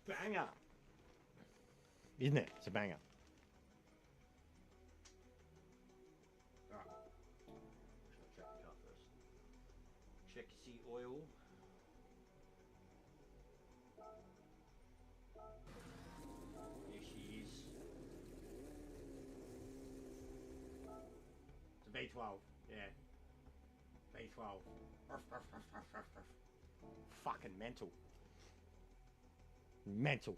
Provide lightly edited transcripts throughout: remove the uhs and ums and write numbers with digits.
Banger. Isn't it? It's a banger. Alright. Check the car first. Check the oil. There she is. It's a V12. Yeah. V12. Fucking mental. Mental.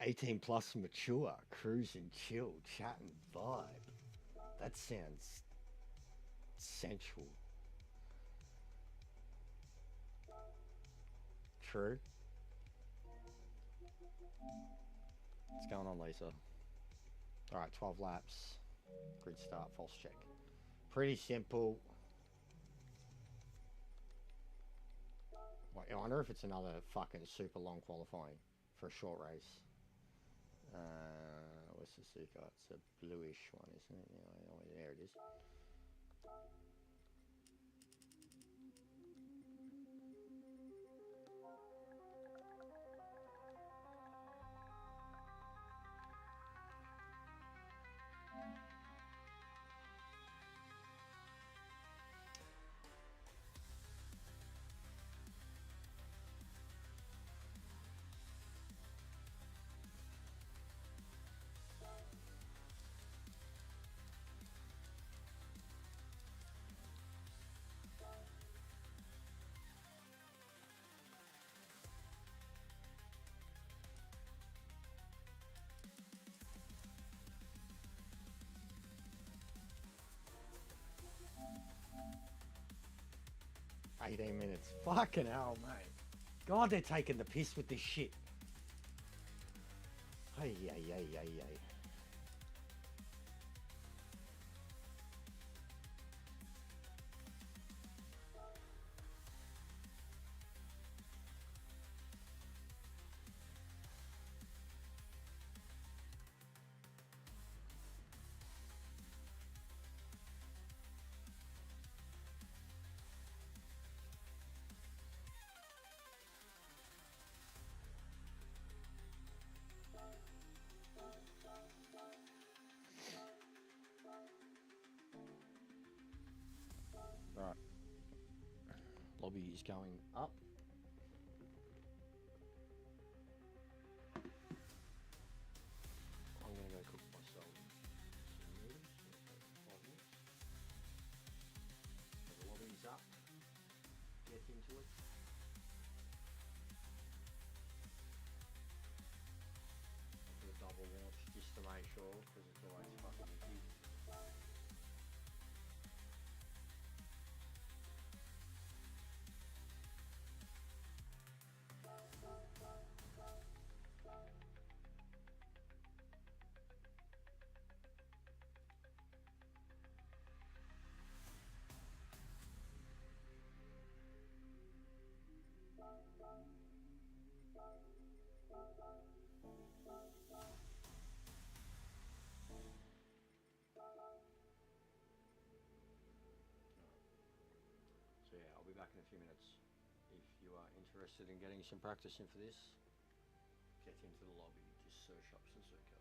'18 plus mature, cruise and chill, chat and vibe. That sounds sensual. True. What's going on, Lisa? Alright, 12 laps. Grid start, false check. Pretty simple. Wait, I wonder if it's another fucking super long qualifying for a short race. What's the Suzuka? It's a bluish one, isn't it? Yeah, there it is. $18 minutes. Fucking hell, mate. God, they're taking the piss with this shit. Hey, hey, hey, hey, hey. Right. Lobby is going up. I'm gonna go cook myself some noodles. 5 minutes. So the lobby's up. Get into it. I'll do a double watch just to make sure, because it's always fucking big. So yeah, I'll be back in a few minutes. If you are interested in getting some practice in for this, get into the lobby, just search up Suzuka.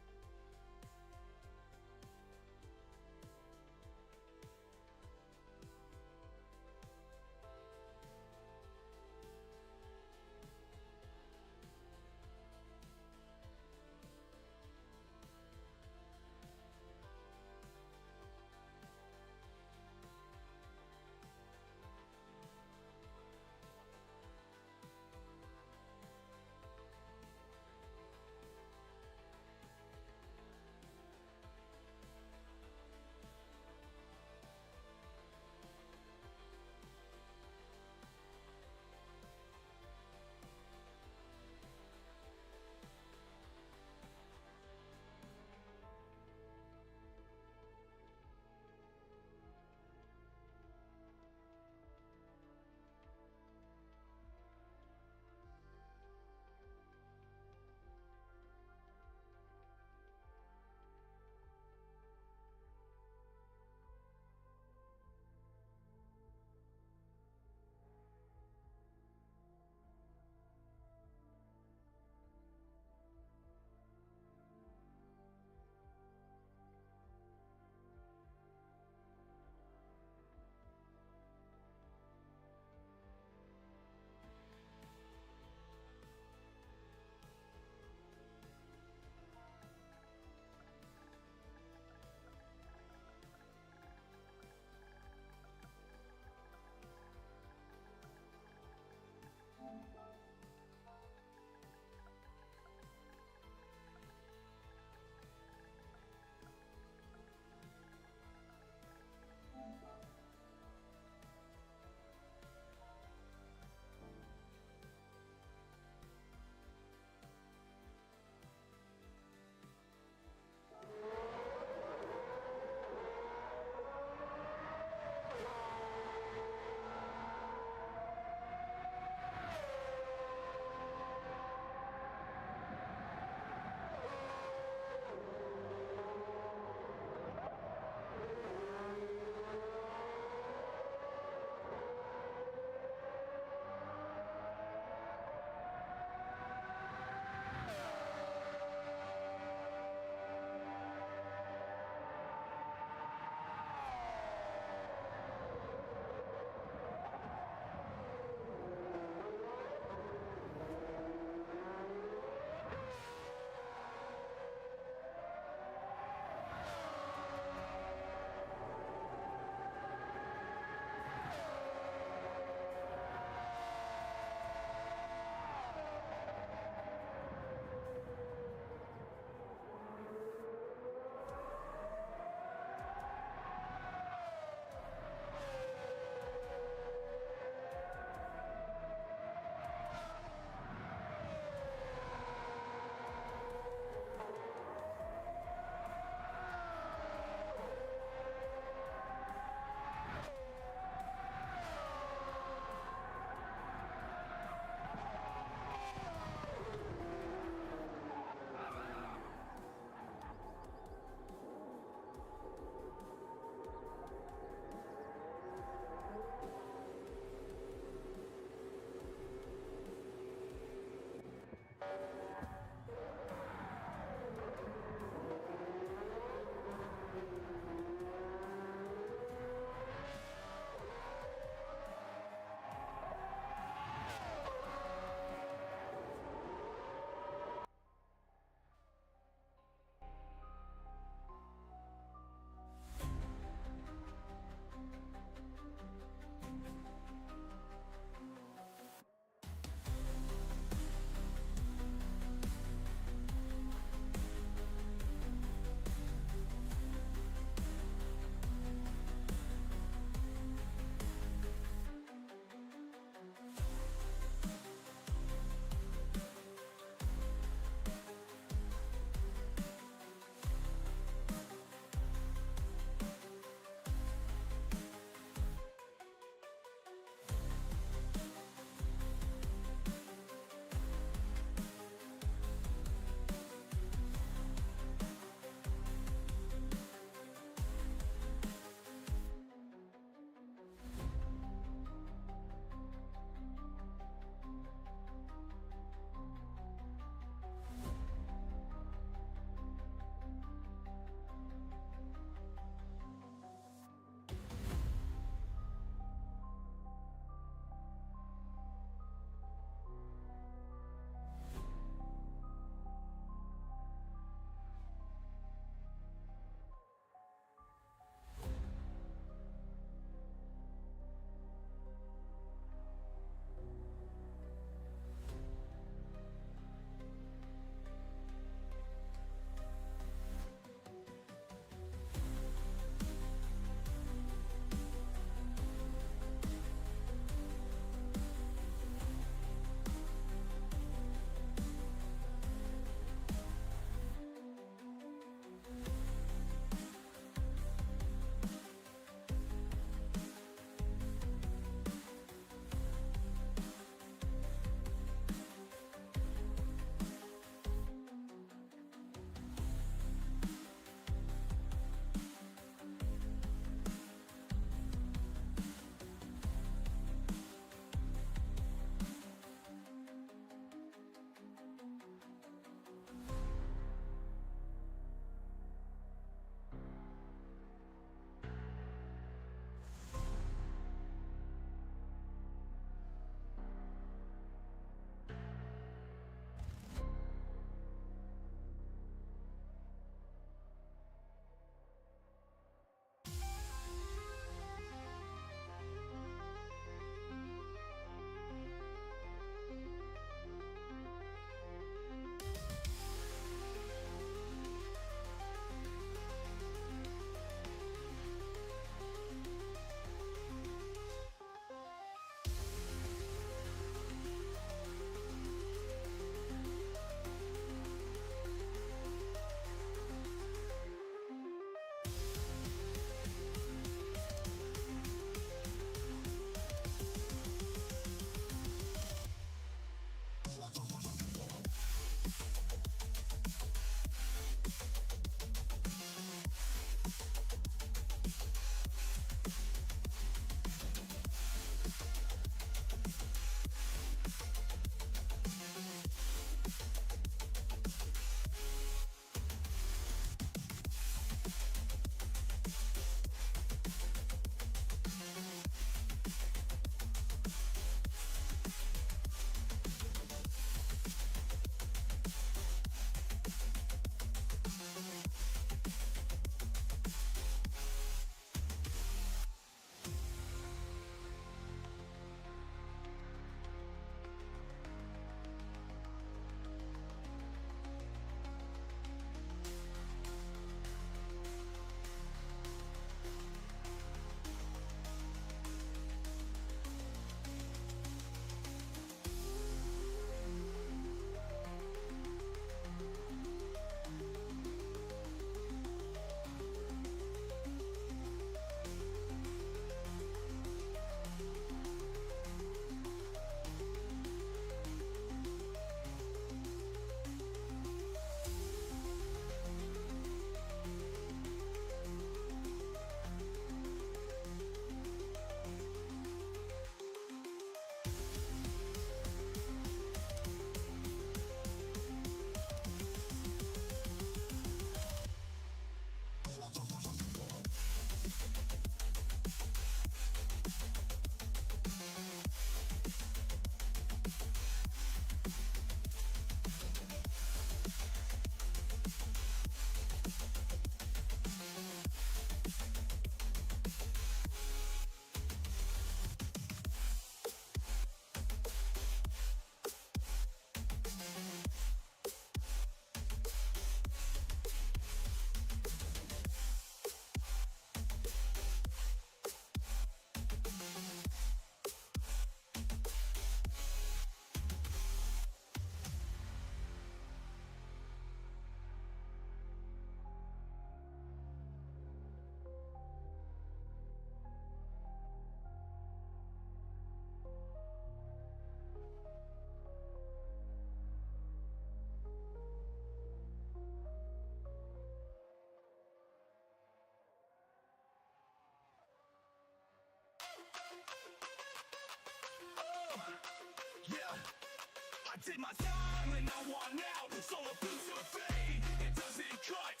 did my time and I won out. So a future fade, it doesn't cut.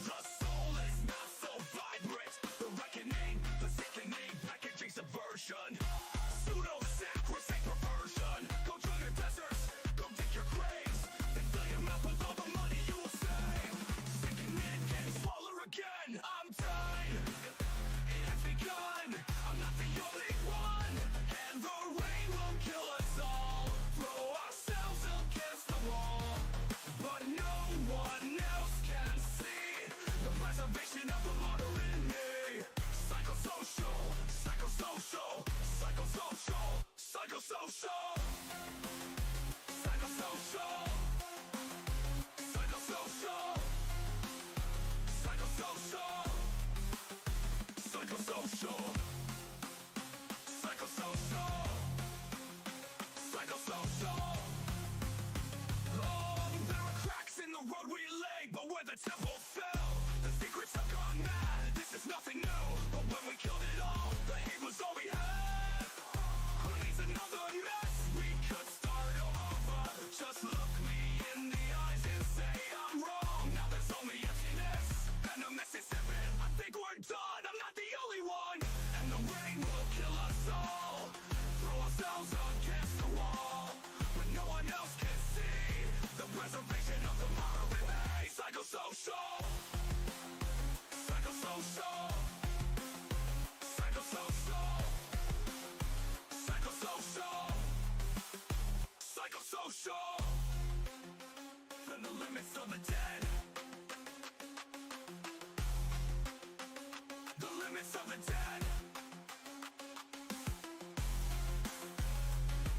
The soul is not so vibrant. The reckoning, the sickening, packaging subversion. Pseudo-sacrosanct perversion. Go to your deserts, go dig your graves. Then fill your mouth with all the money you will save. Sickening, getting smaller again. I'm done. It has begun. I'm not the only one. And the rain will kill us all. Throw ourselves against the wall. But no one else can see the preservation of the model in me. Psychosocial, psychosocial, psychosocial, psychosocial, psychosocial, psychosocial, psychosocial, psychosocial, psychosocial, psychosocial. Oh, there are cracks in the road we lay, but where the temple fell, the secrets have gone mad. This is nothing new, but when we killed it all, the hate was all we had. Who needs another mess? We could start over. Just look me in the eyes and say I'm wrong. Now there's only emptiness and a mess is heaven. I think we're done, I'm not the only one. And the rain will kill us all. Throw ourselves against the wall, but no one else can see the preservation of the modern way. Psychosocial, psychosocial, psychosocial, psychosocial, psychosocial. And the limits of the dead. The limits of the dead.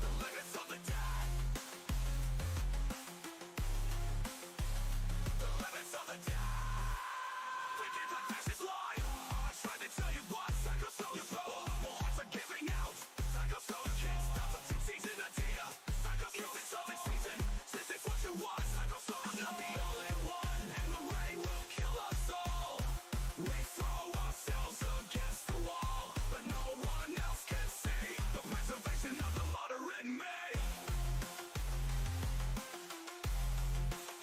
The limits of the dead. The limits of the dead. Thinking like fascist lie. I tried to tell you what psychosocial. More hearts are giving out. Psychosocial kids stop to season idea. Psychosocial is season. This is what you want. Psychosocial. I'm not the only one, and the rain will kill us all. We throw ourselves against the wall, but no one else can see the preservation of the moderate me.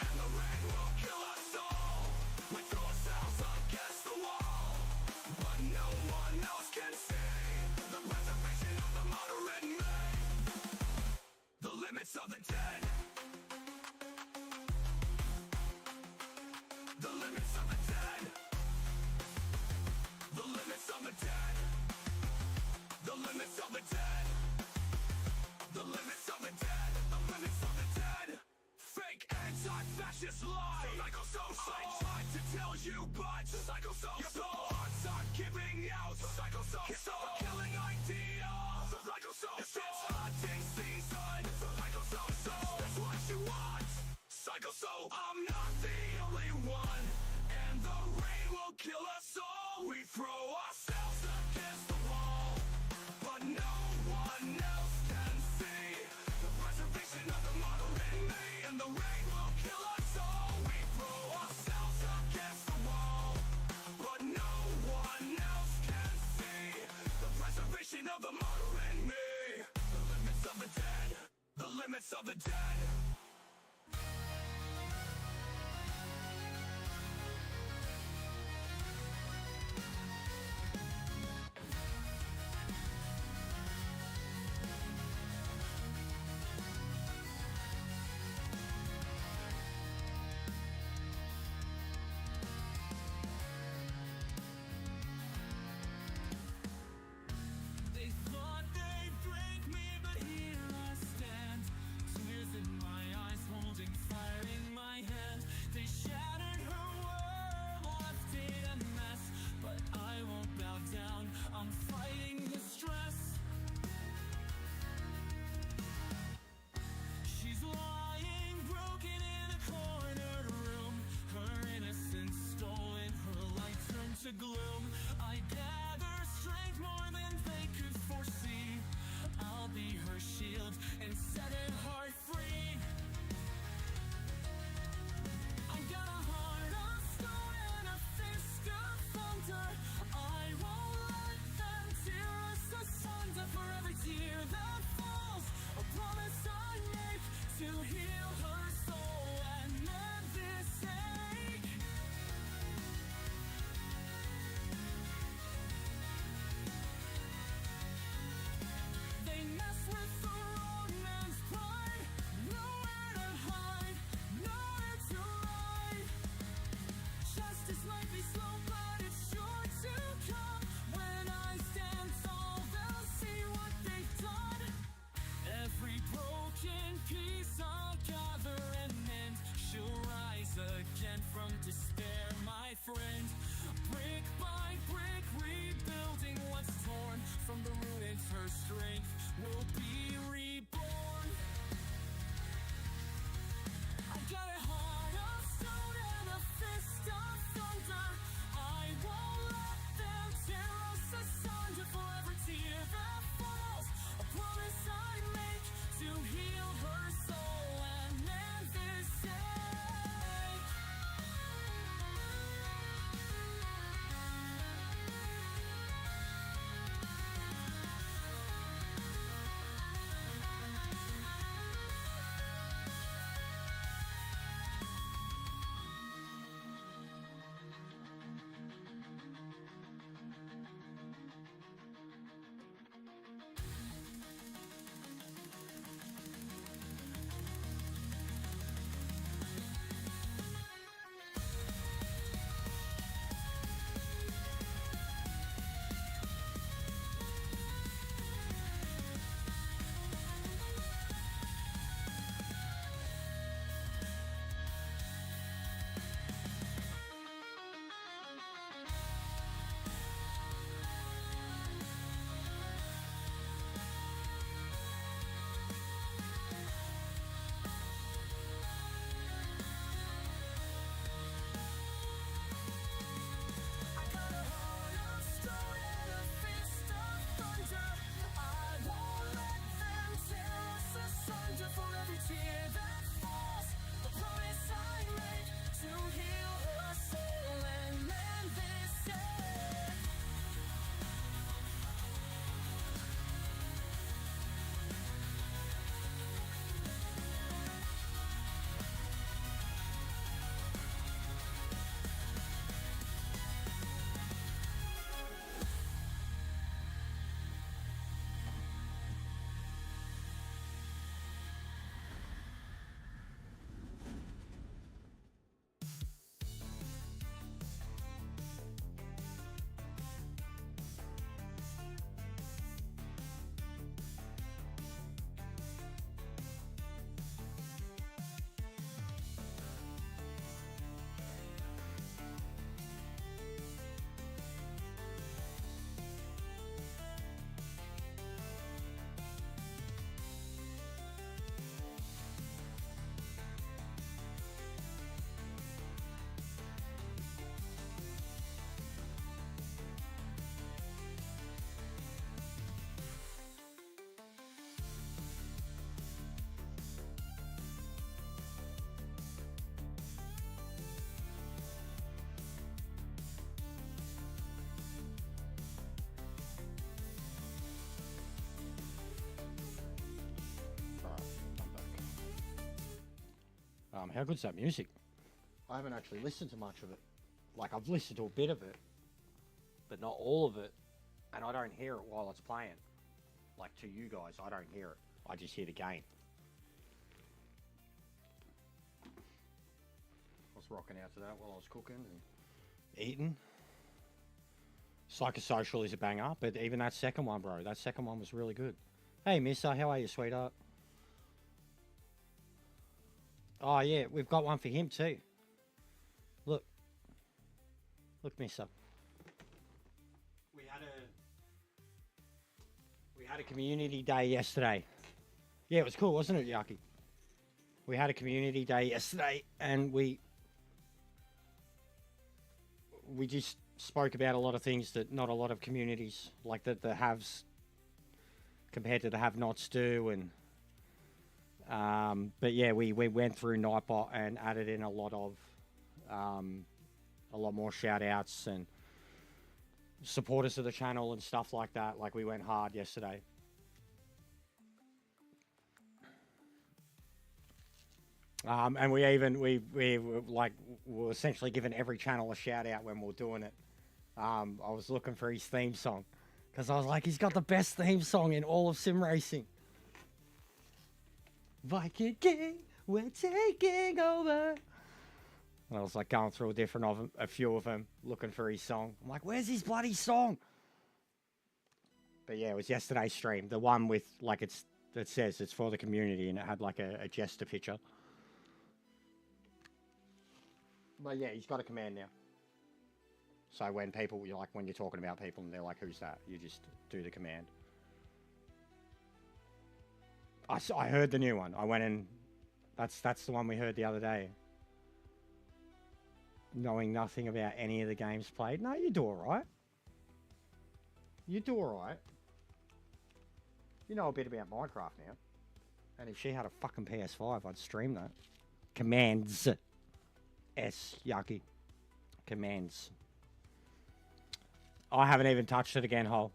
And the rain will kill us all. We throw ourselves against the wall, but no one else can see the preservation of the moderate me. The limits of the dead. The limits of the dead. The limits of the dead. The limits of the dead. The limits of the dead. The limits of the dead. Fake anti-fascist lie. Psychosocial. I tried to tell you, but psychosocial. Your hearts are giving out. Psychosocial. It's a killing idea. Psychosocial. It's hunting season. Psychosocial. That's what you want. Psychosocial. I'm not the only one, and the rain will kill us all. We throw ourselves against the wall, but no one else can see the preservation of the model in me. And the rain will kill us all. We throw ourselves against the wall, but no one else can see the preservation of the model in me. The limits of the dead. The limits of the dead. They thought they'd break me, but here I stand, tears in my torn from the ruins, her strength will be reborn. I've got a heart of stone and a fist of thunder. I won't let them tear us asunder. For every tear that falls, a promise I make to heal her soul and mend this ache. How good's that music? I haven't actually listened to much of it. Like, I've listened to a bit of it, but not all of it, and I don't hear it while it's playing. Like, to you guys, I don't hear it. I just hear the gain. I was rocking out to that while I was cooking and eating. Psychosocial is a banger, but even that second one, bro, that second one was really good. Hey, mister, how are you, sweetheart? Oh, yeah, we've got one for him, too. Look. Look, mister. We had a community day yesterday. Yeah, it was cool, wasn't it, Yaki? We had a community day yesterday, and we just spoke about a lot of things that not a lot of communities, like that the haves compared to the have-nots do, and but yeah, we went through Nightbot and added in a lot more shout outs and supporters of the channel and stuff like that. Like, we went hard yesterday. And we were essentially giving every channel a shout out when we were doing it. I was looking for his theme song because I was like, he's got the best theme song in all of sim racing. Viking King, we're taking over. And I was like going through a few of them, looking for his song. I'm like, where's his bloody song? But yeah, it was yesterday's stream. The one with, like, it says it's for the community, and it had like a jester picture. But yeah, he's got a command now. So when people, you're like, when you're talking about people and they're like, who's that? You just do the command. I heard the new one. I went in. That's the one we heard the other day. Knowing nothing about any of the games played. No, you do alright. You do alright. You know a bit about Minecraft now. And if she had a fucking PS5, I'd stream that. Commands. S. Yucky. Commands. I haven't even touched it again, Hole.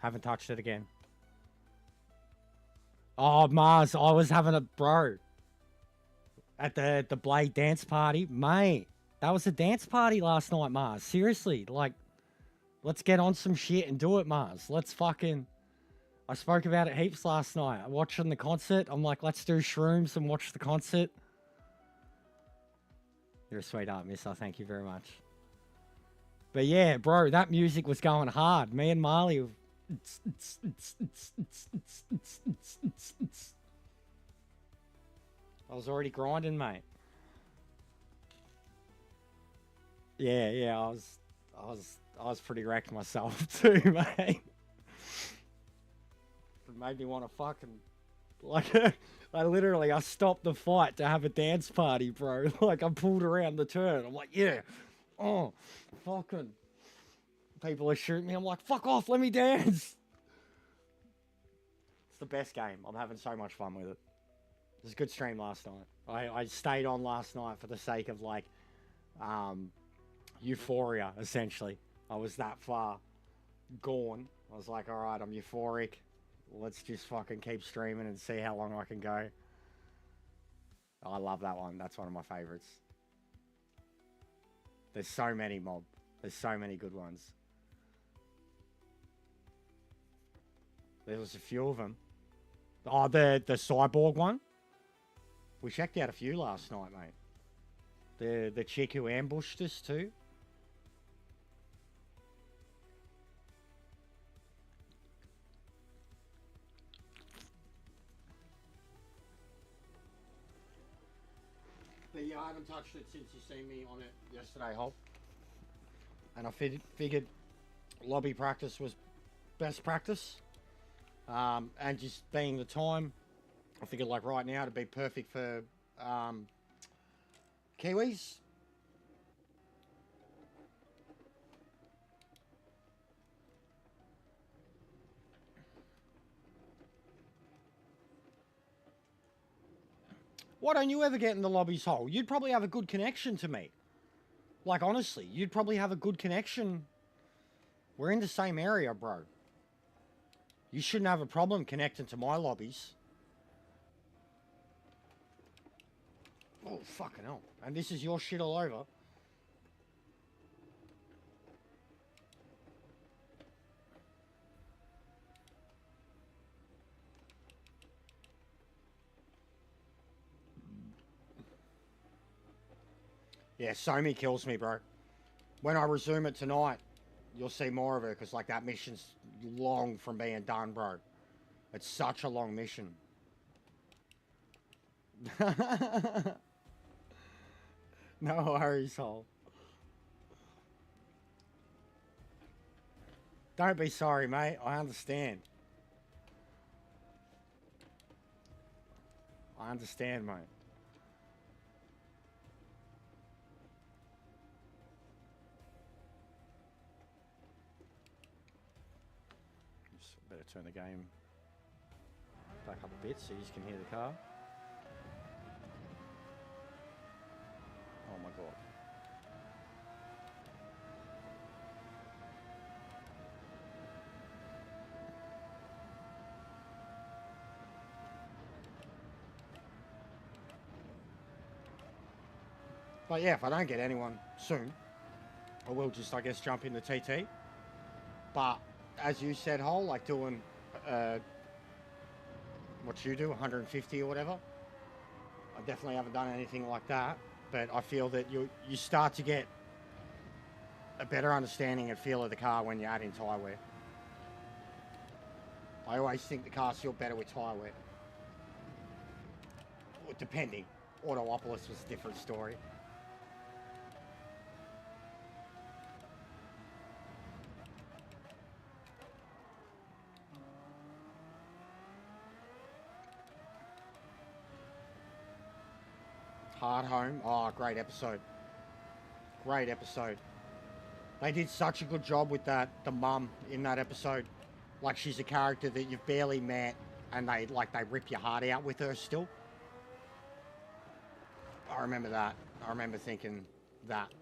Haven't touched it again. Oh, Mars, I was having a bro. At the Blade dance party. Mate, that was a dance party last night, Mars. Seriously, like, let's get on some shit and do it, Mars. Let's fucking... I spoke about it heaps last night. Watching the concert, I'm like, let's do shrooms and watch the concert. You're a sweetheart, miss. I thank you very much. But yeah, bro, that music was going hard. Me and Marley... I was already grinding, mate. Yeah, I was pretty wrecked myself too, mate. It made me want to fucking, like, I stopped the fight to have a dance party, bro. Like, I pulled around the turn. I'm like, yeah, oh, fucking. People are shooting me. I'm like, fuck off, let me dance. It's the best game. I'm having so much fun with it. It was a good stream last night. I stayed on last night for the sake of, like, euphoria, essentially. I was that far gone. I was like, all right, I'm euphoric. Let's just fucking keep streaming and see how long I can go. I love that one. That's one of my favorites. There's so many, Mob. There's so many good ones. There was a few of them. Oh, the cyborg one. We checked out a few last night, mate. The chick who ambushed us too. But yeah, I haven't touched it since you seen me on it yesterday, Hop. And I figured lobby practice was best practice. And just being the time, I figured like right now to be perfect for Kiwis. Why don't you ever get in the lobby's hole? You'd probably have a good connection to me. Like, honestly, you'd probably have a good connection. We're in the same area, bro. You shouldn't have a problem connecting to my lobbies. Oh, fucking hell. And this is your shit all over. Yeah, Somi kills me, bro. When I resume it tonight, you'll see more of her, because, like, that mission's long from being done, bro. It's such a long mission. No worries, Hole. Don't be sorry, mate. I understand. I understand, mate. Just better turn the game back up a bit so you can hear the car. Oh my god. But yeah, if I don't get anyone soon, I will just, I guess, jump into TT. But as you said, Hole, like doing what you do, 150 or whatever. I definitely haven't done anything like that, but I feel that you start to get a better understanding and feel of the car when you add in tyre wear. I always think the cars feel better with tyre wear. Well, depending. Autoopolis was a different story. Hard Home. Oh, great episode. Great episode. They did such a good job with that, the mum in that episode. Like, she's a character that you've barely met, and they rip your heart out with her still. I remember that. I remember thinking that.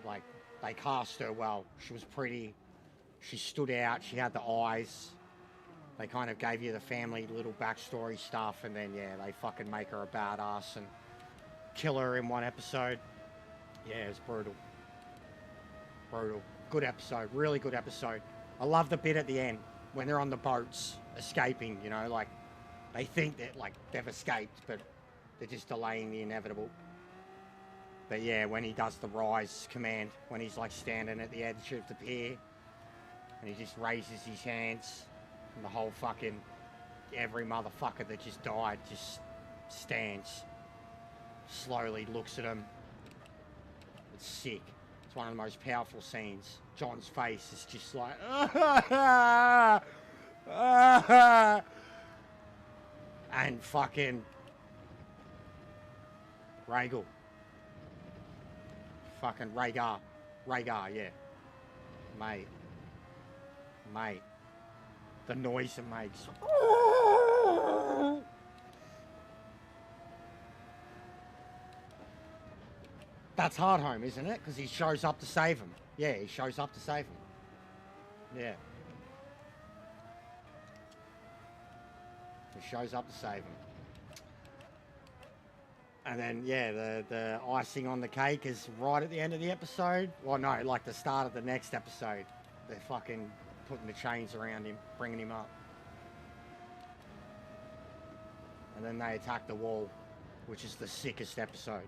Like, they cast her well. She was pretty. She stood out. She had the eyes. They kind of gave you the family little backstory stuff, and then, yeah, they fucking make her a badass and kill her in one episode. Yeah, it's brutal. Brutal. Good episode. Really good episode. I love the bit at the end when they're on the boats escaping, you know, like they think that like they've escaped, but they're just delaying the inevitable. But yeah, when he does the rise command, when he's like standing at the edge of the pier and he just raises his hands and the whole fucking every motherfucker that just died just stands, slowly looks at him. It's sick. It's one of the most powerful scenes. John's face is just like, and fucking Rhaegal. Fucking Rhaegar. Rhaegar, yeah. Mate. The noise it makes. That's Hard Home, isn't it? Because he shows up to save him. Yeah, he shows up to save him. Yeah. He shows up to save him. And then, yeah, the icing on the cake is right at the end of the episode. Well, no, like the start of the next episode. They're fucking putting the chains around him, bringing him up. And then they attack the wall, which is the sickest episode.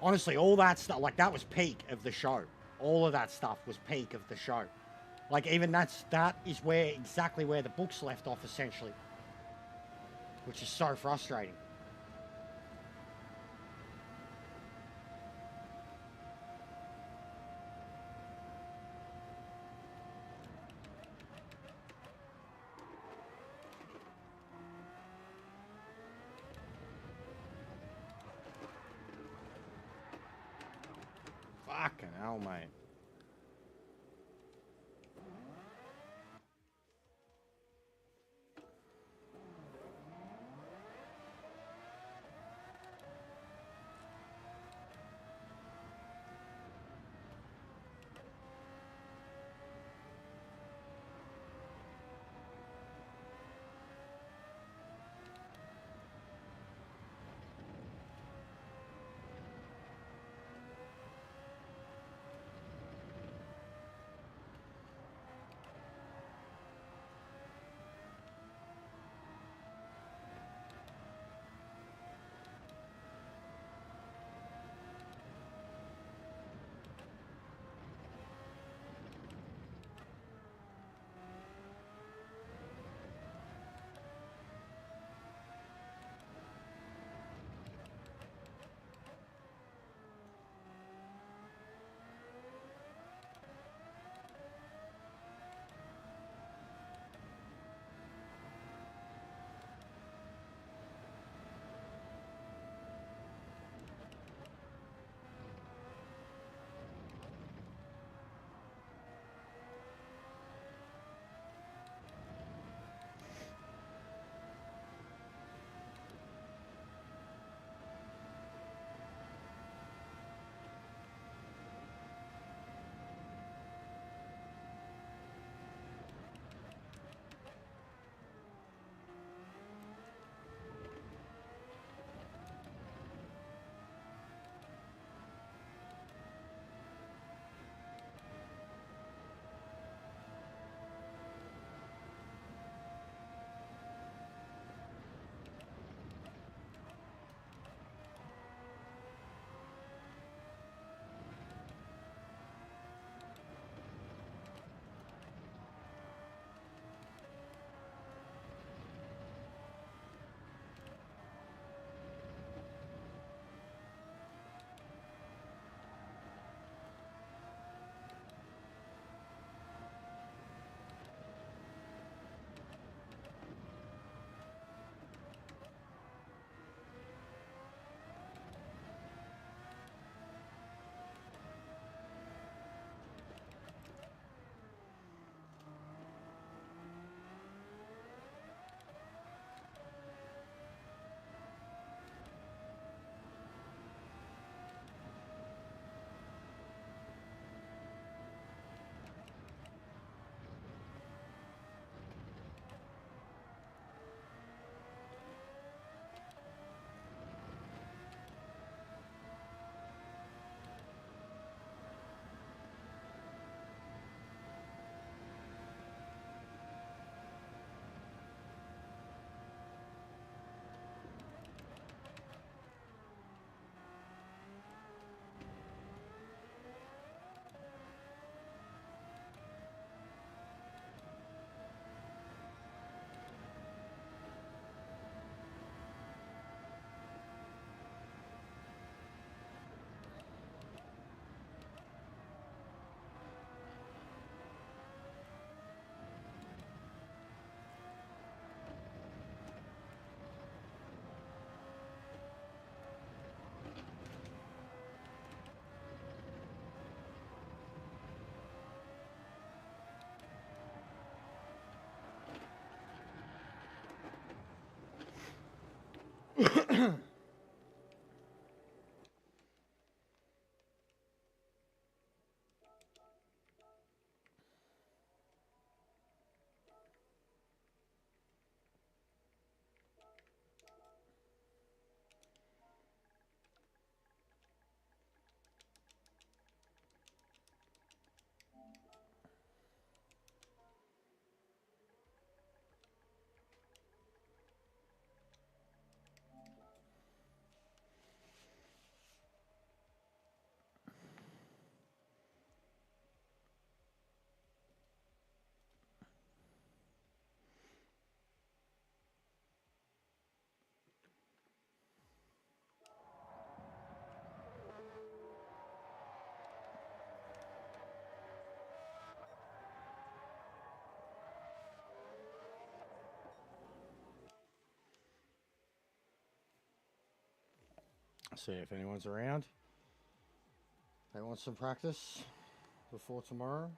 Honestly, all that stuff, like, that was peak of the show. All of that stuff was peak of the show. Like, even that is exactly where the books left off, essentially. Which is so frustrating. Fucking hell, mate. See if anyone's around. They want some practice before tomorrow.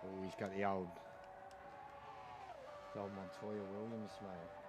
Oh, he's got the old Montoya Williams, mate.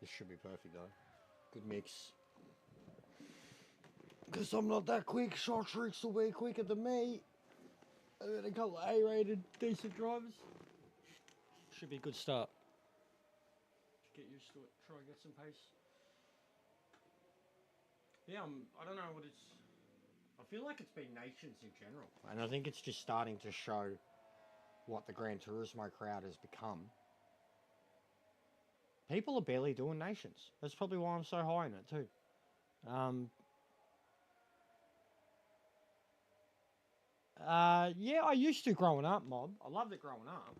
This should be perfect though. Good mix. Because I'm not that quick, short tricks will be quicker than me. And then a couple of A-rated decent drivers. Should be a good start. Get used to it. Try and get some pace. Yeah, I don't know what it's... I feel like it's been nations in general. And I think it's just starting to show what the Gran Turismo crowd has become. People are barely doing nations. That's probably why I'm so high in it too. Yeah, I used to growing up, Mob. I loved it growing up.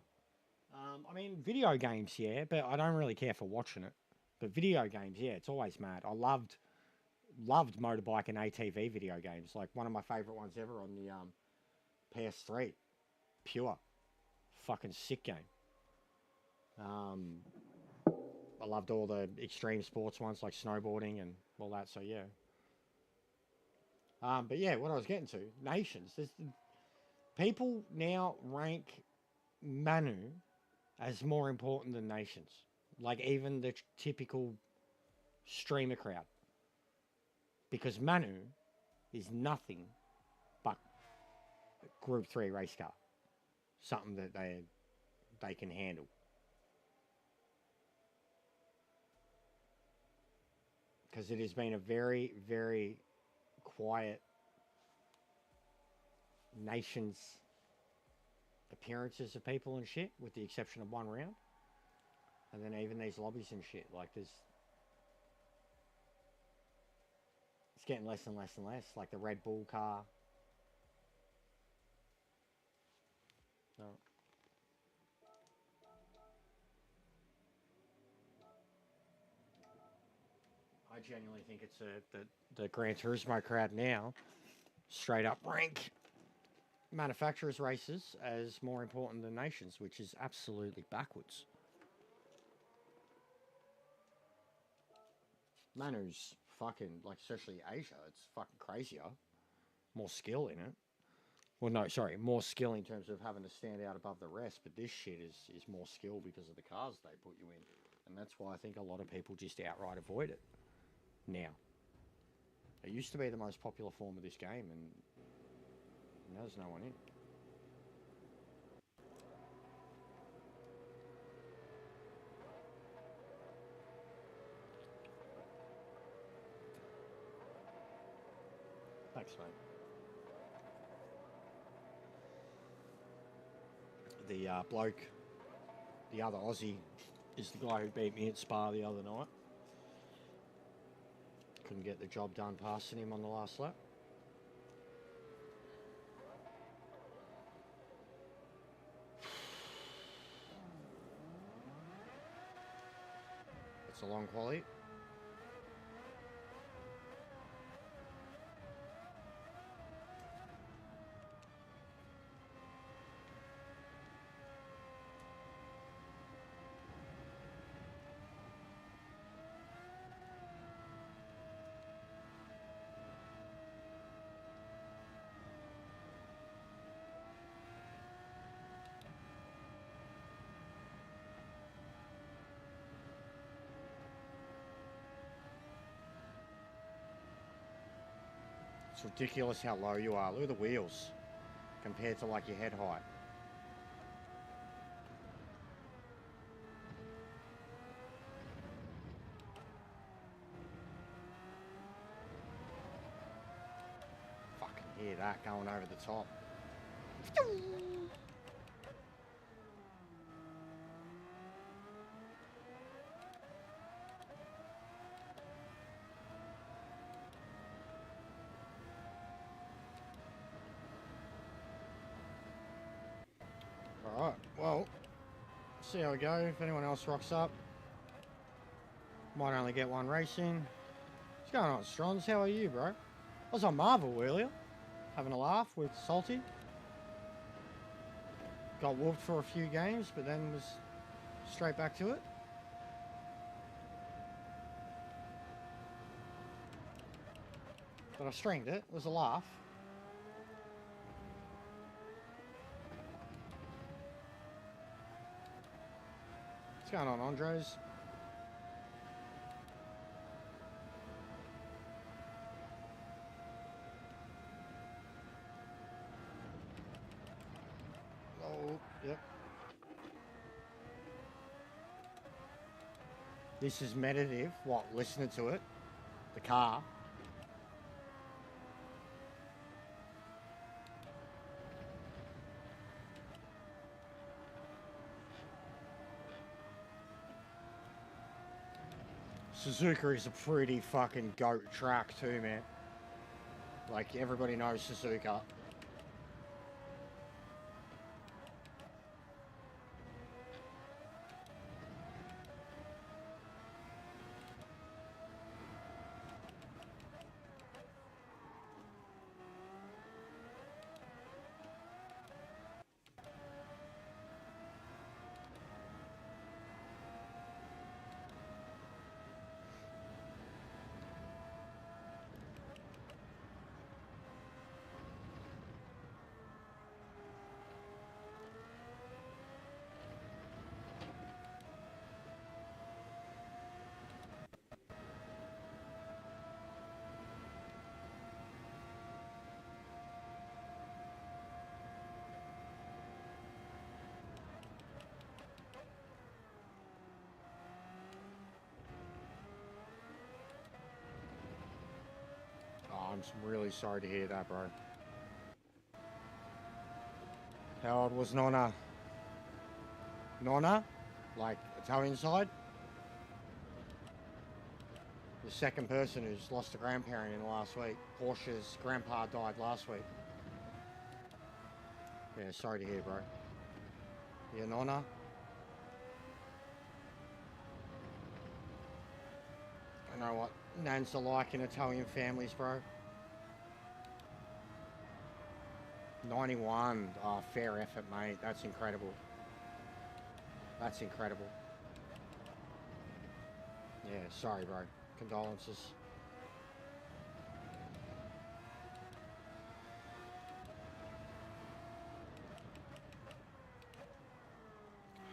I mean, video games, yeah, but I don't really care for watching it. But video games, yeah, it's always mad. I loved motorbike and ATV video games. Like one of my favourite ones ever on the PS3. Pure. Fucking sick game. I loved all the extreme sports ones like snowboarding and all that, so yeah. But yeah, what I was getting to, nations. People now rank Manu as more important than nations. Like even the typical streamer crowd. Because Manu is nothing but a Group 3 race car. Something that they can handle. Because it has been a very, very quiet nations appearances of people and shit, with the exception of one round. And then even these lobbies and shit, like it's getting less and less and less, like the Red Bull car. No. I genuinely think it's the Gran Turismo crowd now straight up rank manufacturers' races as more important than nations, which is absolutely backwards. Manu's fucking, like, especially Asia, it's fucking crazier. More skill in it. Well, no, sorry, more skill in terms of having to stand out above the rest, but this shit is more skill because of the cars they put you in. And that's why I think a lot of people just outright avoid it now. It used to be the most popular form of this game, and now there's no one in. Thanks, mate. The bloke, the other Aussie, is the guy who beat me at Spa the other night. Couldn't get the job done passing him on the last lap. It's a long quality. It's ridiculous how low you are. Look at the wheels compared to like your head height. Fucking hear that going over the top. Alright, well, see how we go. If anyone else rocks up, might only get one race in. What's going on, Strons? How are you, bro? I was on Marvel earlier, having a laugh with Salty. Got whooped for a few games, but then was straight back to it. But I streamed it. It was a laugh. What's going on, Andres? Yep. This is meditative. What? Listening to it? The car. Suzuka is a pretty fucking goat track too, man. Like, everybody knows Suzuka. Oh, I'm really sorry to hear that, bro. How old was Nonna? Nonna? Like, Italian side? The second person who's lost a grandparent in the last week. Porsche's grandpa died last week. Yeah, sorry to hear, bro. Yeah, Nonna? I know what nans are like in Italian families, bro. 91. Oh, fair effort, mate. That's incredible. That's incredible. Yeah, sorry, bro. Condolences.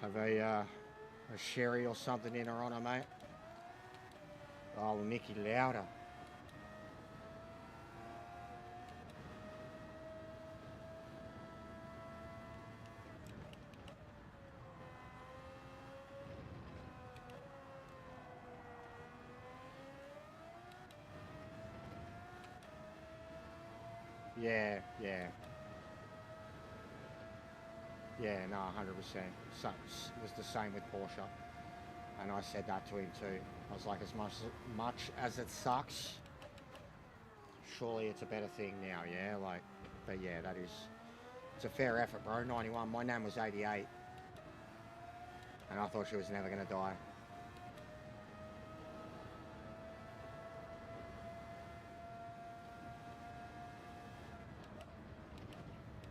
Have a sherry or something in her honor, mate. Oh, Nicky Lauda. Yeah, yeah. Yeah, no, 100%. So, it was the same with Porsche. And I said that to him too. I was like, as much as it sucks, surely it's a better thing now, yeah? Like, but yeah, that is... It's a fair effort, bro. 91. My nan was 88. And I thought she was never going to die.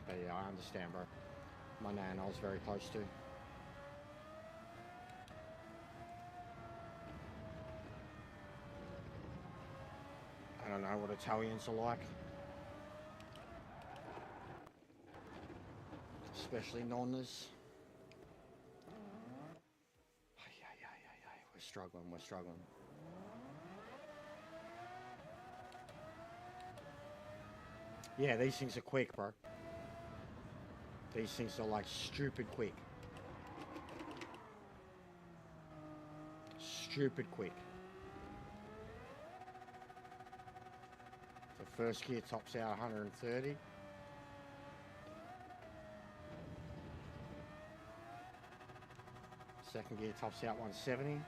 But yeah, I understand, bro. My nan I was very close to. I don't know what Italians are like. Especially nonnas. We're struggling, we're struggling. Yeah, these things are quick, bro. These things are like stupid quick. Stupid quick. The first gear tops out 130. Second gear tops out 170.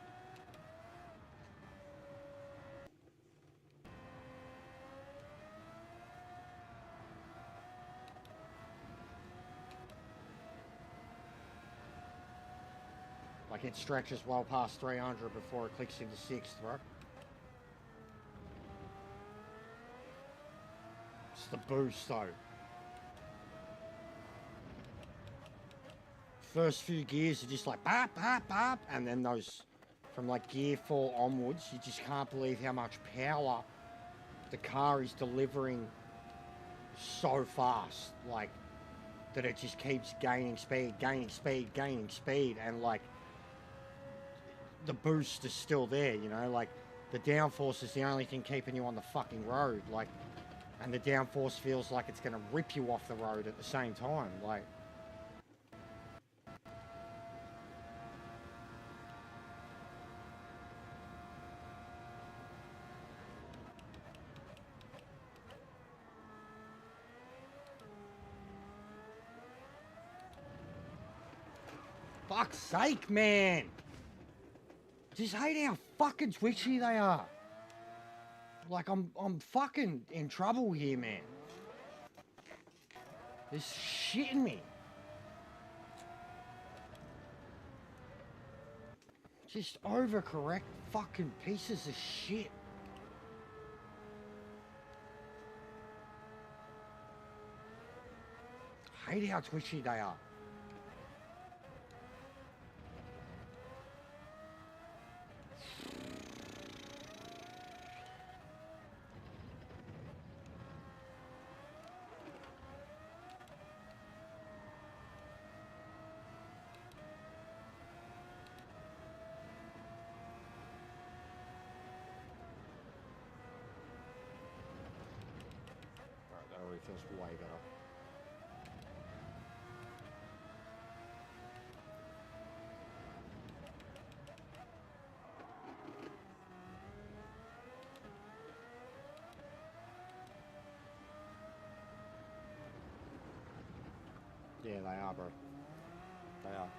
Like it stretches well past 300 before it clicks into 6th, bro. It's the boost though. First few gears are just like bop, bop, bop, and then those from like gear 4 onwards, you just can't believe how much power the car is delivering so fast, like that it just keeps gaining speed, gaining speed, gaining speed, and like the boost is still there, you know, like the downforce is the only thing keeping you on the fucking road, like, and the downforce feels like it's gonna rip you off the road at the same time, like. Fuck's sake, man. Just hate how fucking twitchy they are. Like, I'm fucking in trouble here, man. They're shitting me. Just overcorrect fucking pieces of shit. Hate how twitchy they are. Alright, that already feels way better. Yeah, they are, bro. They are.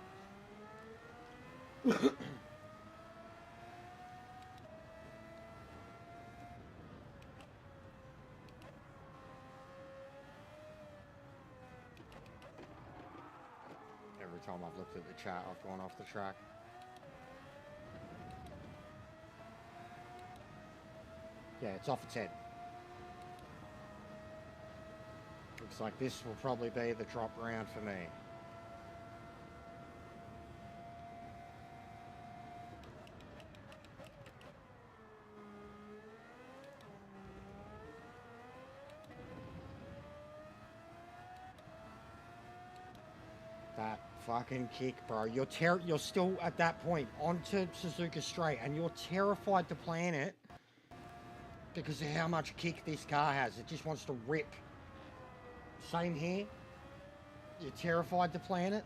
Every time I've looked at the chat, I've gone off the track. Yeah, it's off its head. Looks like this will probably be the drop round for me. That fucking kick, bro. You're still at that point onto Suzuka Straight, and you're terrified to plan it because of how much kick this car has. It just wants to rip. Same here. You're terrified to plan it.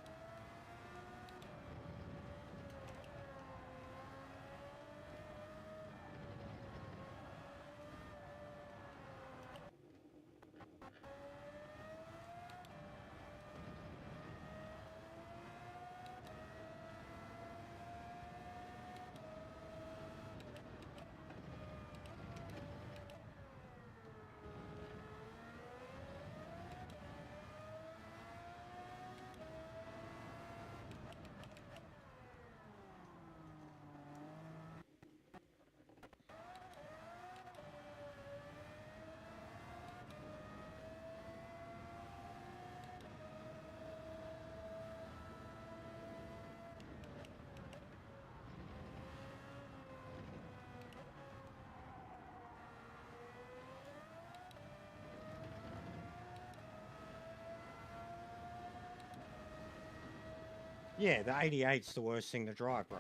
Yeah, the 88's the worst thing to drive, bro.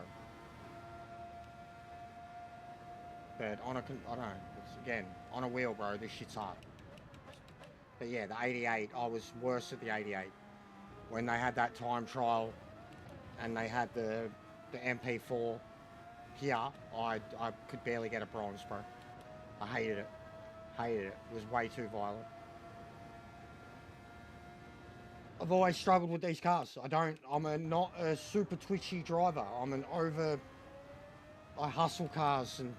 But on a, I don't know, it's, again, on a wheel, bro, this shit's hard. But yeah, the 88, I was worse at the 88. When they had that time trial and they had the MP4 here, I could barely get a bronze, bro. I hated it. Hated it. It was way too violent. I've always struggled with these cars. I'm not a super twitchy driver. I hustle cars, and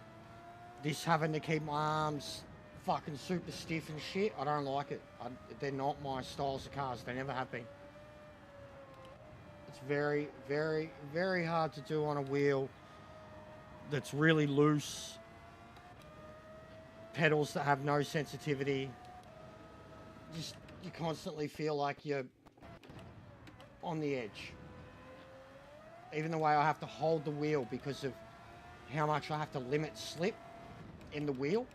this having to keep my arms fucking super stiff and shit, I don't like it. They're not my styles of cars. They never have been. It's very, very, very hard to do on a wheel that's really loose. Pedals that have no sensitivity. Just, you constantly feel like you're on the edge. Even the way I have to hold the wheel because of how much I have to limit slip in the wheel.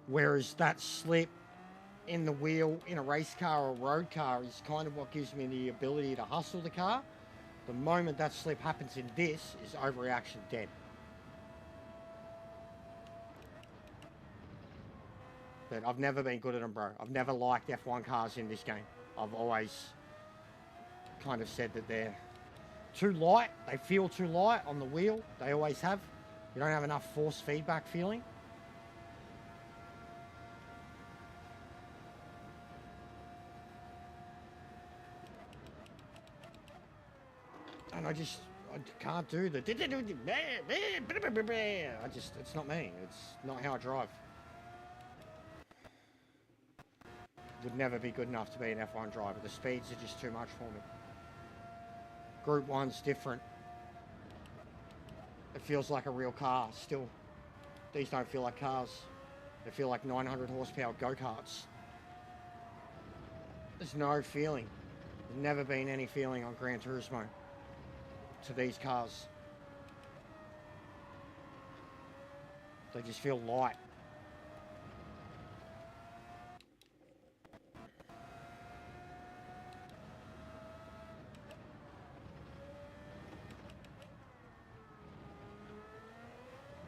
Whereas that slip in the wheel in a race car or a road car is kind of what gives me the ability to hustle the car. The moment that slip happens in this is overreaction dead. But I've never been good at them, bro. I've never liked F1 cars in this game. I've always kind of said that they're too light. They feel too light on the wheel. They always have. You don't have enough force feedback feeling. And I can't do the... it's not me. It's not how I drive. Would never be good enough to be an F1 driver. The speeds are just too much for me. Group 1's different. It feels like a real car still. These don't feel like cars. They feel like 900 horsepower go-karts. There's no feeling. There's never been any feeling on Gran Turismo to these cars. They just feel light.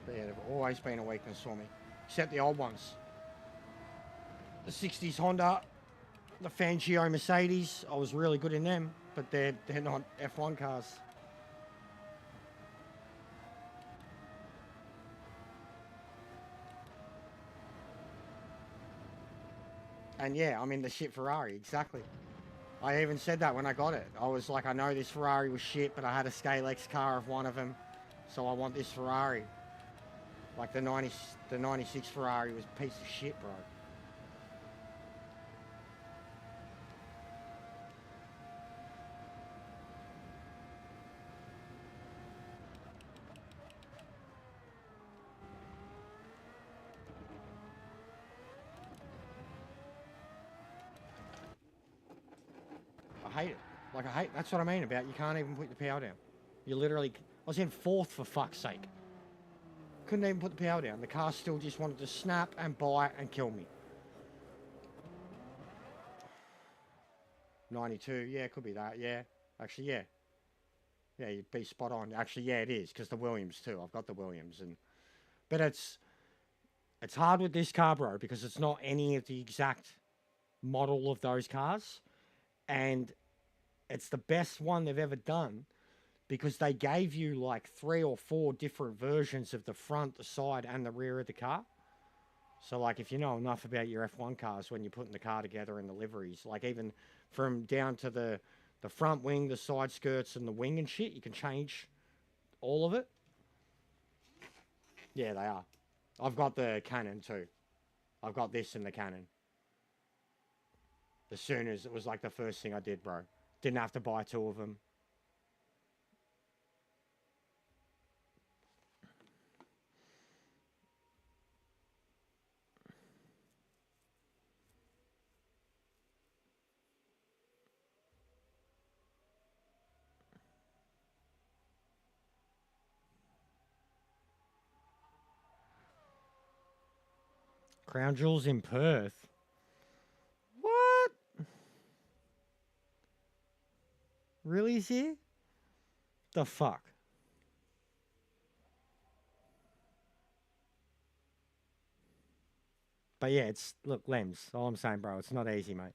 But yeah, they've always been a weakness for me. Except the old ones. The 60s Honda, the Fangio Mercedes, I was really good in them, but they're not F1 cars. And yeah, I'm in the shit Ferrari, exactly. I even said that when I got it. I was like, I know this Ferrari was shit, but I had a Scalex car of one of them, so I want this Ferrari. Like the 96 Ferrari was a piece of shit, bro. I hate it. Like, that's what I mean about you can't even put the power down. You literally, I was in 4th for fuck's sake. Couldn't even put the power down. The car still just wanted to snap and bite and kill me. 92, yeah, it could be that, yeah. Actually, yeah. Yeah, you'd be spot on. Actually, yeah, it is, because the Williams too. I've got the Williams. But it's hard with this car, bro, because it's not any of the exact model of those cars. And it's the best one they've ever done because they gave you like 3 or 4 different versions of the front, the side, and the rear of the car. So, like, if you know enough about your F1 cars when you're putting the car together in the liveries, like even from down to the front wing, the side skirts, and the wing and shit, you can change all of it. Yeah, they are. I've got the Canon too. I've got this in the Canon. As soon as it was like the first thing I did, bro. Didn't have to buy 2 of them. Crown Jewels in Perth. What? Really is here? The fuck? But yeah, look, Lems, all I'm saying, bro, it's not easy, mate.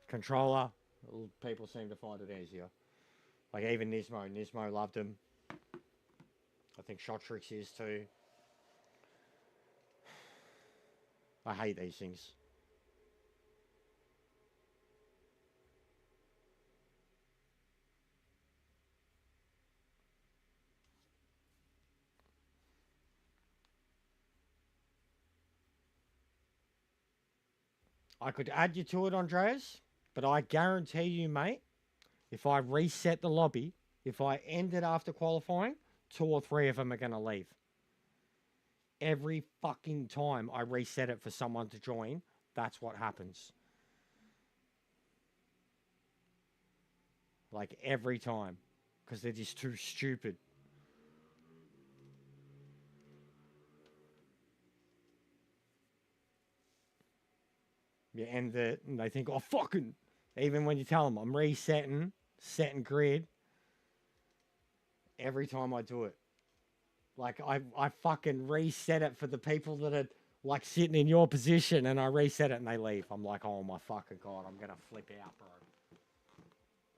Controller, people seem to find it easier. Like even Nismo loved him. I think Shotrix is too. I hate these things. I could add you to it, Andreas, but I guarantee you, mate, if I reset the lobby, if I end it after qualifying, 2 or 3 of them are going to leave. Every fucking time I reset it for someone to join, that's what happens. Like every time. Because they're just too stupid. You end it and they think, oh, fucking. Even when you tell them I'm resetting, setting grid. Every time I do it. Like I fucking reset it for the people that are like sitting in your position and I reset it and they leave. I'm like, oh my fucking God, I'm going to flip out, bro.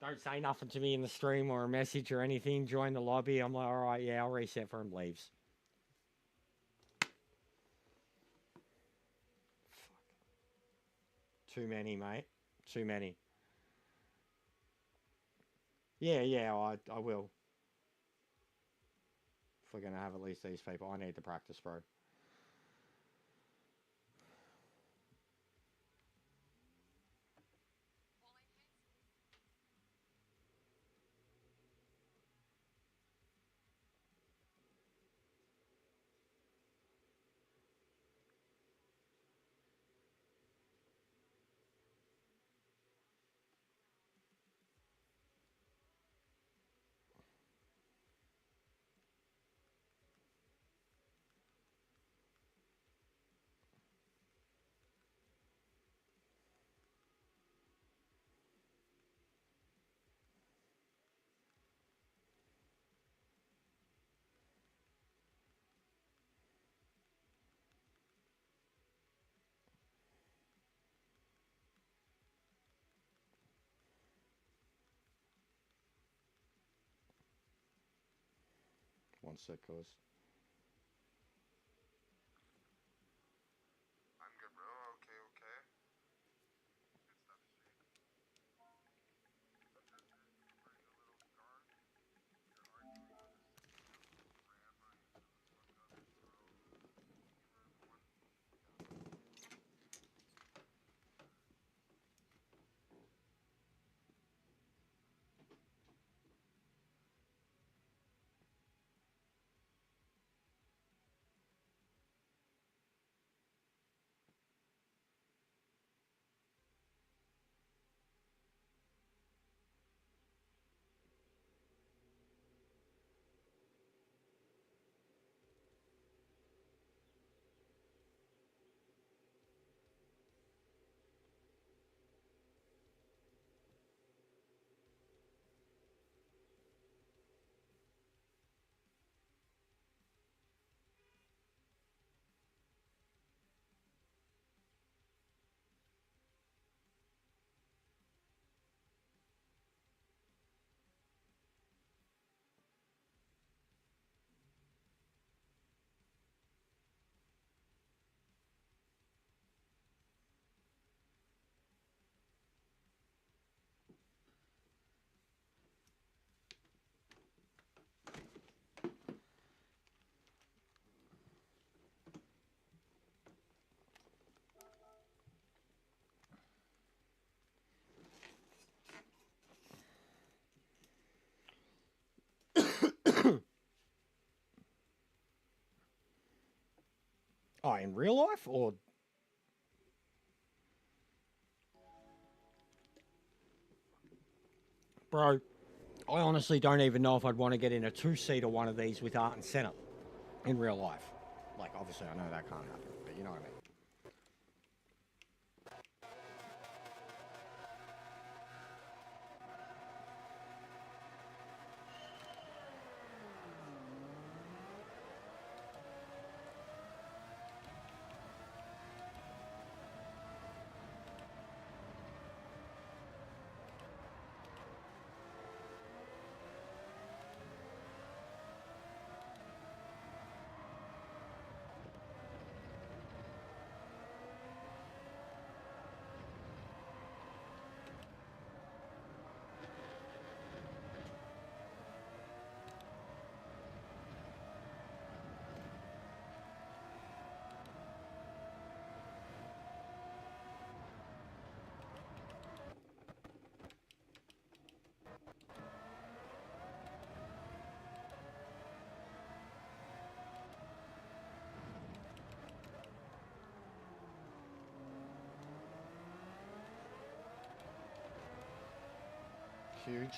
Don't say nothing to me in the stream or a message or anything. Join the lobby. I'm like, all right, yeah, I'll reset for him. Leaves. Fuck. Too many, mate. Too many. Yeah, I will. If we're going to have at least these people, I need to practice, bro. One sec, cuz. I'm good, bro. Okay, okay. Good stuff, Street. Wearing a little scarf. You're arguing with a 60-year-old grandma. You shut the fuck up, bro. You were the one. Oh, in real life? Or. Bro, I honestly don't even know if I'd want to get in a two-seater one of these with Art and Senna in real life. Like, obviously, I know that can't happen, but you know what I mean. Huge.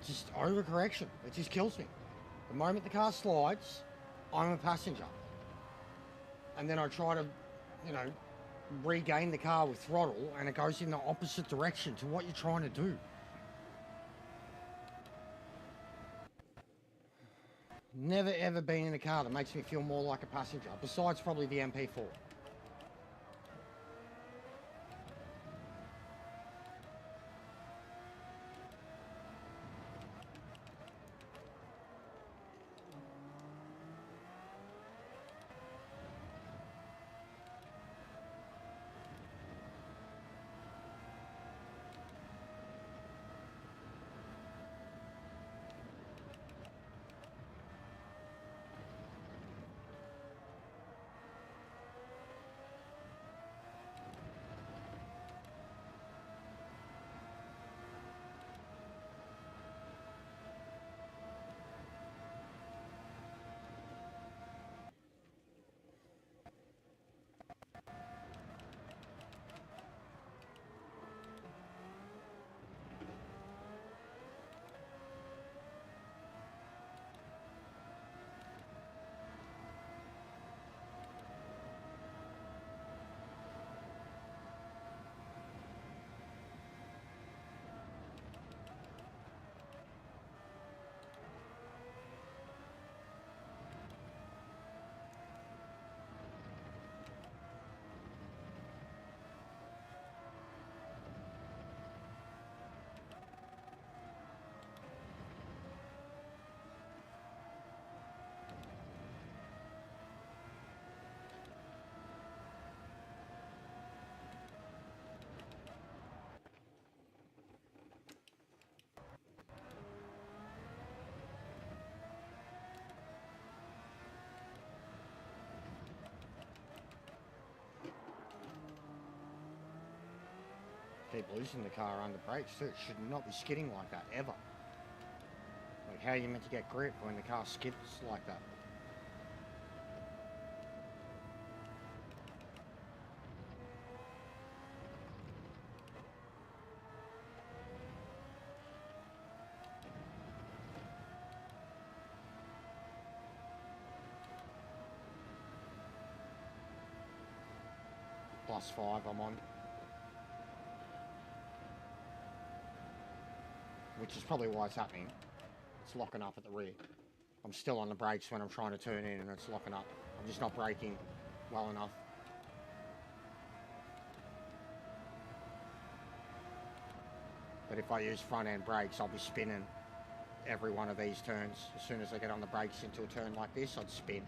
just overcorrection. It just kills me. The moment the car slides, I'm a passenger. And then I try to, you know, regain the car with throttle, and it goes in the opposite direction to what you're trying to do. Never ever been in a car that makes me feel more like a passenger, besides probably the MP4. Keep losing the car under brakes too. It should not be skidding like that, ever. Like, how are you meant to get grip when the car skids like that? +5 I'm on. Which is probably why it's happening. It's locking up at the rear. I'm still on the brakes when I'm trying to turn in and it's locking up. I'm just not braking well enough. But if I use front end brakes, I'll be spinning every one of these turns. As soon as I get on the brakes into a turn like this, I'd spin.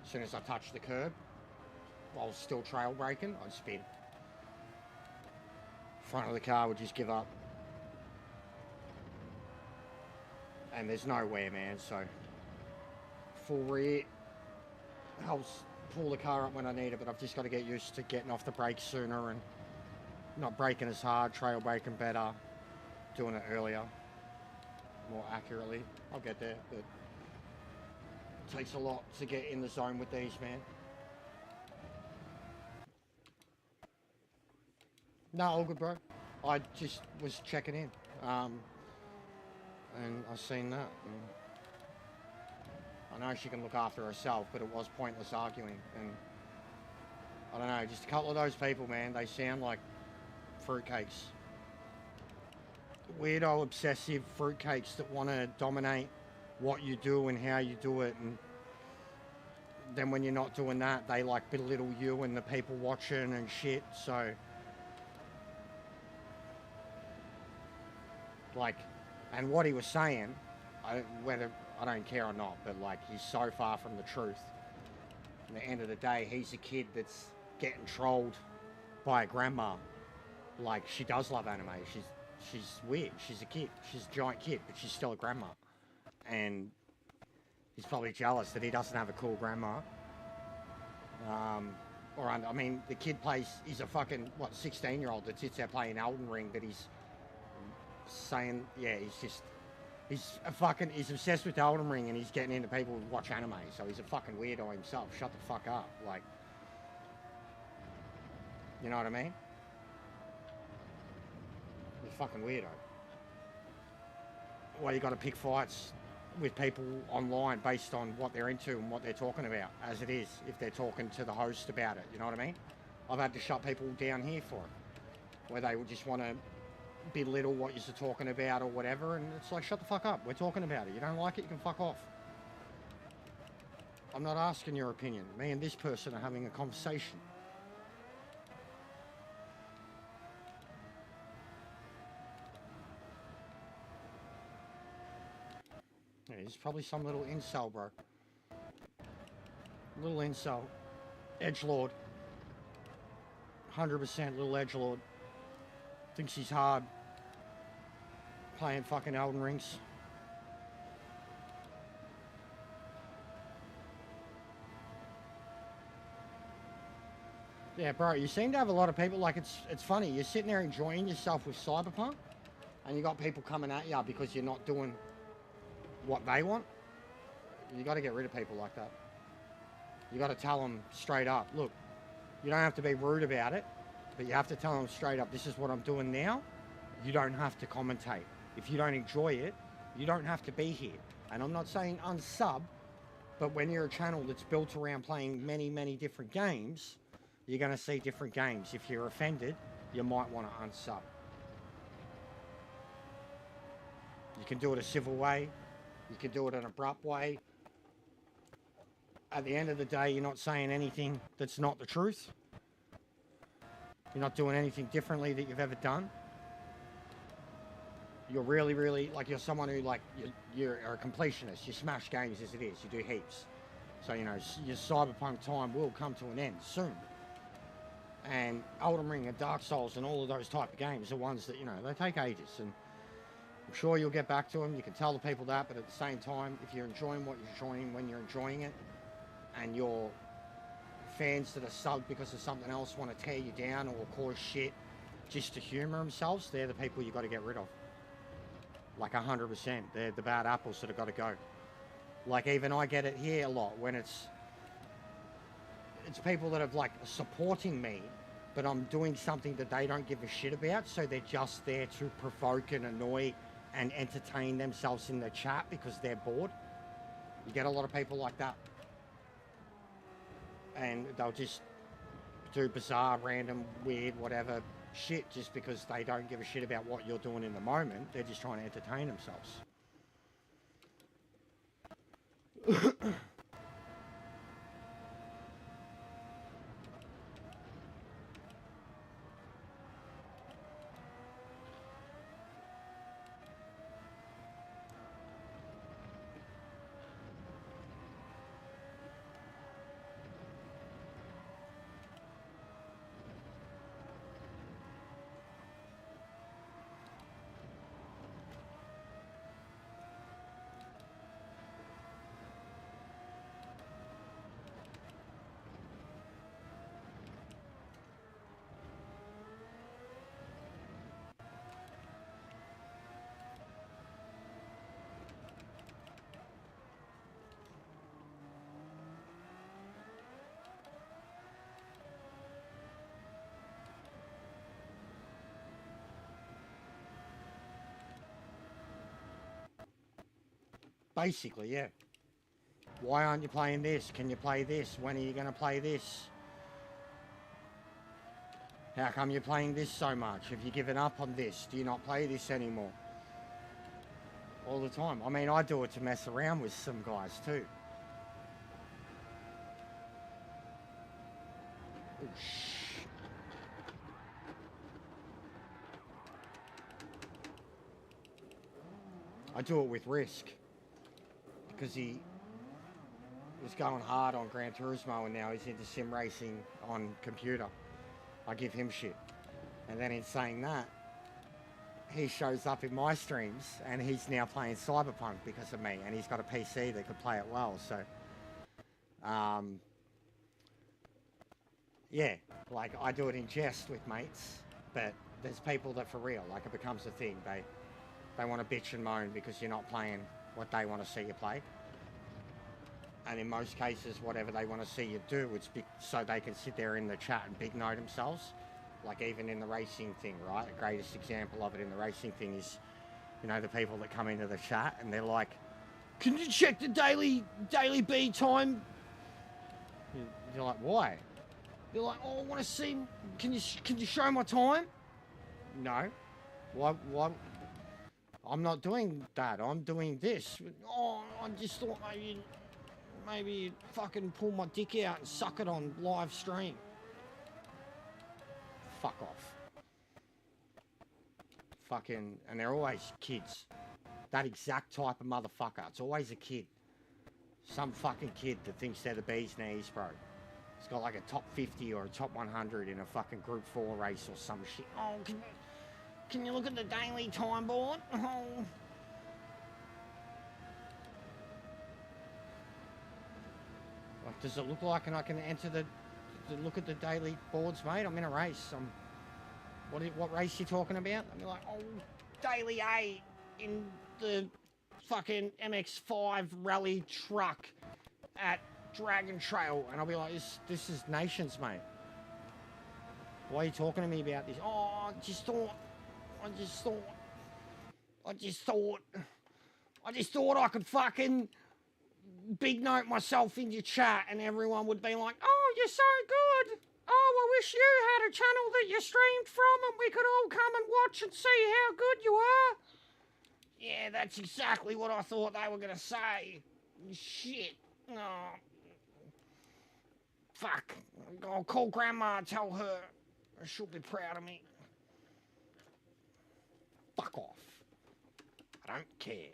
As soon as I touch the curb, while still trail braking, I'd spin. Front of the car would just give up. And there's nowhere, man, so full rear helps pull the car up when I need it, but I've just got to get used to getting off the brakes sooner and not braking as hard, trail braking better, doing it earlier, more accurately. I'll get there, but it takes a lot to get in the zone with these, man. No, all good, bro. I just was checking in. And I seen that. And I know she can look after herself, but it was pointless arguing. And I don't know, just a couple of those people, man, they sound like fruitcakes. Weirdo, obsessive fruitcakes that want to dominate what you do and how you do it. And then when you're not doing that, they like belittle you and the people watching and shit. So, like, and what he was saying, whether I don't care or not, but like, he's so far from the truth. At the end of the day, he's a kid that's getting trolled by a grandma. Like, she does love anime. She's weird. She's a kid. She's a giant kid, but she's still a grandma. And he's probably jealous that he doesn't have a cool grandma. I mean, the kid he's a fucking, 16-year-old that sits there playing Elden Ring, but he's saying, yeah, he's obsessed with Elden Ring and he's getting into people who watch anime, so he's a fucking weirdo himself. Shut the fuck up. Like, you know what I mean? He's a fucking weirdo. well, you got to pick fights with people online based on what they're into and what they're talking about, as it is, if they're talking to the host about it, you know what I mean? I've had to shut people down here for it, where they would just want to belittle what you're talking about or whatever, and it's like, shut the fuck up, we're talking about it. You don't like it, you can fuck off. I'm not asking your opinion. Me and this person are having a conversation. Yeah, he's probably some little incel, bro. Little incel. Edgelord. 100% little edgelord. Thinks he's hard. Playing fucking Elden Rings. Yeah, bro, you seem to have a lot of people, like, it's funny. You're sitting there enjoying yourself with Cyberpunk, and you got people coming at you because you're not doing what they want. You got to get rid of people like that. You got to tell them straight up, look, you don't have to be rude about it, but you have to tell them straight up, this is what I'm doing now. You don't have to commentate. If you don't enjoy it, you don't have to be here. And I'm not saying unsub, but when you're a channel that's built around playing many, many different games, you're going to see different games. If you're offended, you might want to unsub. You can do it a civil way. You can do it an abrupt way. At the end of the day, you're not saying anything that's not the truth. You're not doing anything differently that you've ever done. You're really, really, like, you're someone who, like, you're a completionist. You smash games as it is. You do heaps. So, you know, your Cyberpunk time will come to an end soon. And Elden Ring and Dark Souls and all of those type of games are ones that, you know, they take ages. And I'm sure you'll get back to them. You can tell the people that. But at the same time, if you're enjoying what you're enjoying when you're enjoying it, and your fans that are subbed because of something else want to tear you down or cause shit just to humour themselves, they're the people you got to get rid of. Like 100%. They're the bad apples that have got to go. Like, even I get it here a lot when it's people that are, like, supporting me, but I'm doing something that they don't give a shit about, so they're just there to provoke and annoy and entertain themselves in the chat because they're bored. You get a lot of people like that. And they'll just do bizarre, random, weird, whatever shit just because they don't give a shit about what you're doing in the moment. They're just trying to entertain themselves. Basically, yeah. Why aren't you playing this? Can you play this? When are you going to play this? How come you're playing this so much? Have you given up on this? Do you not play this anymore? All the time. I mean, I do it to mess around with some guys too. Oh, shh. I do it with Risk. Because he was going hard on Gran Turismo and now he's into sim racing on computer. I give him shit. And then in saying that, he shows up in my streams and he's now playing Cyberpunk because of me, and he's got a PC that could play it well. So, yeah, like, I do it in jest with mates, but there's people that for real, like, it becomes a thing. They want to bitch and moan because you're not playing what they want to see you play. And in most cases, whatever they want to see you do, it's so they can sit there in the chat and big note themselves. Like, even in the racing thing, right? The greatest example of it in the racing thing is You know, the people that come into the chat and they're like, can you check the daily B time? You're like, why? They're like, oh, I want to see, can you show my time? No. Why? I'm not doing that. I'm doing this. Oh, I just thought maybe you'd fucking pull my dick out and suck it on live stream. Fuck off. Fucking, and they're always kids. That exact type of motherfucker. It's always a kid. Some fucking kid that thinks they're the bee's knees, bro. It's got like a top 50 or a top 100 in a fucking group 4 race or some shit. Oh, can you look at the daily time board? Oh. Like, does it look like, and I can enter to look at the daily boards, mate? I'm in a race. What race you talking about? I'm like, oh, daily A in the fucking MX-5 rally truck at Dragon Trail, and I'll be like, this is Nations, mate. Why are you talking to me about this? Oh, I just thought I could fucking big note myself in your chat, and everyone would be like, oh, you're so good. Oh, I wish you had a channel that you streamed from and we could all come and watch and see how good you are. Yeah, that's exactly what I thought they were going to say. Shit. Oh. Fuck. I'll call Grandma and tell her. She'll be proud of me. Fuck off. I don't care.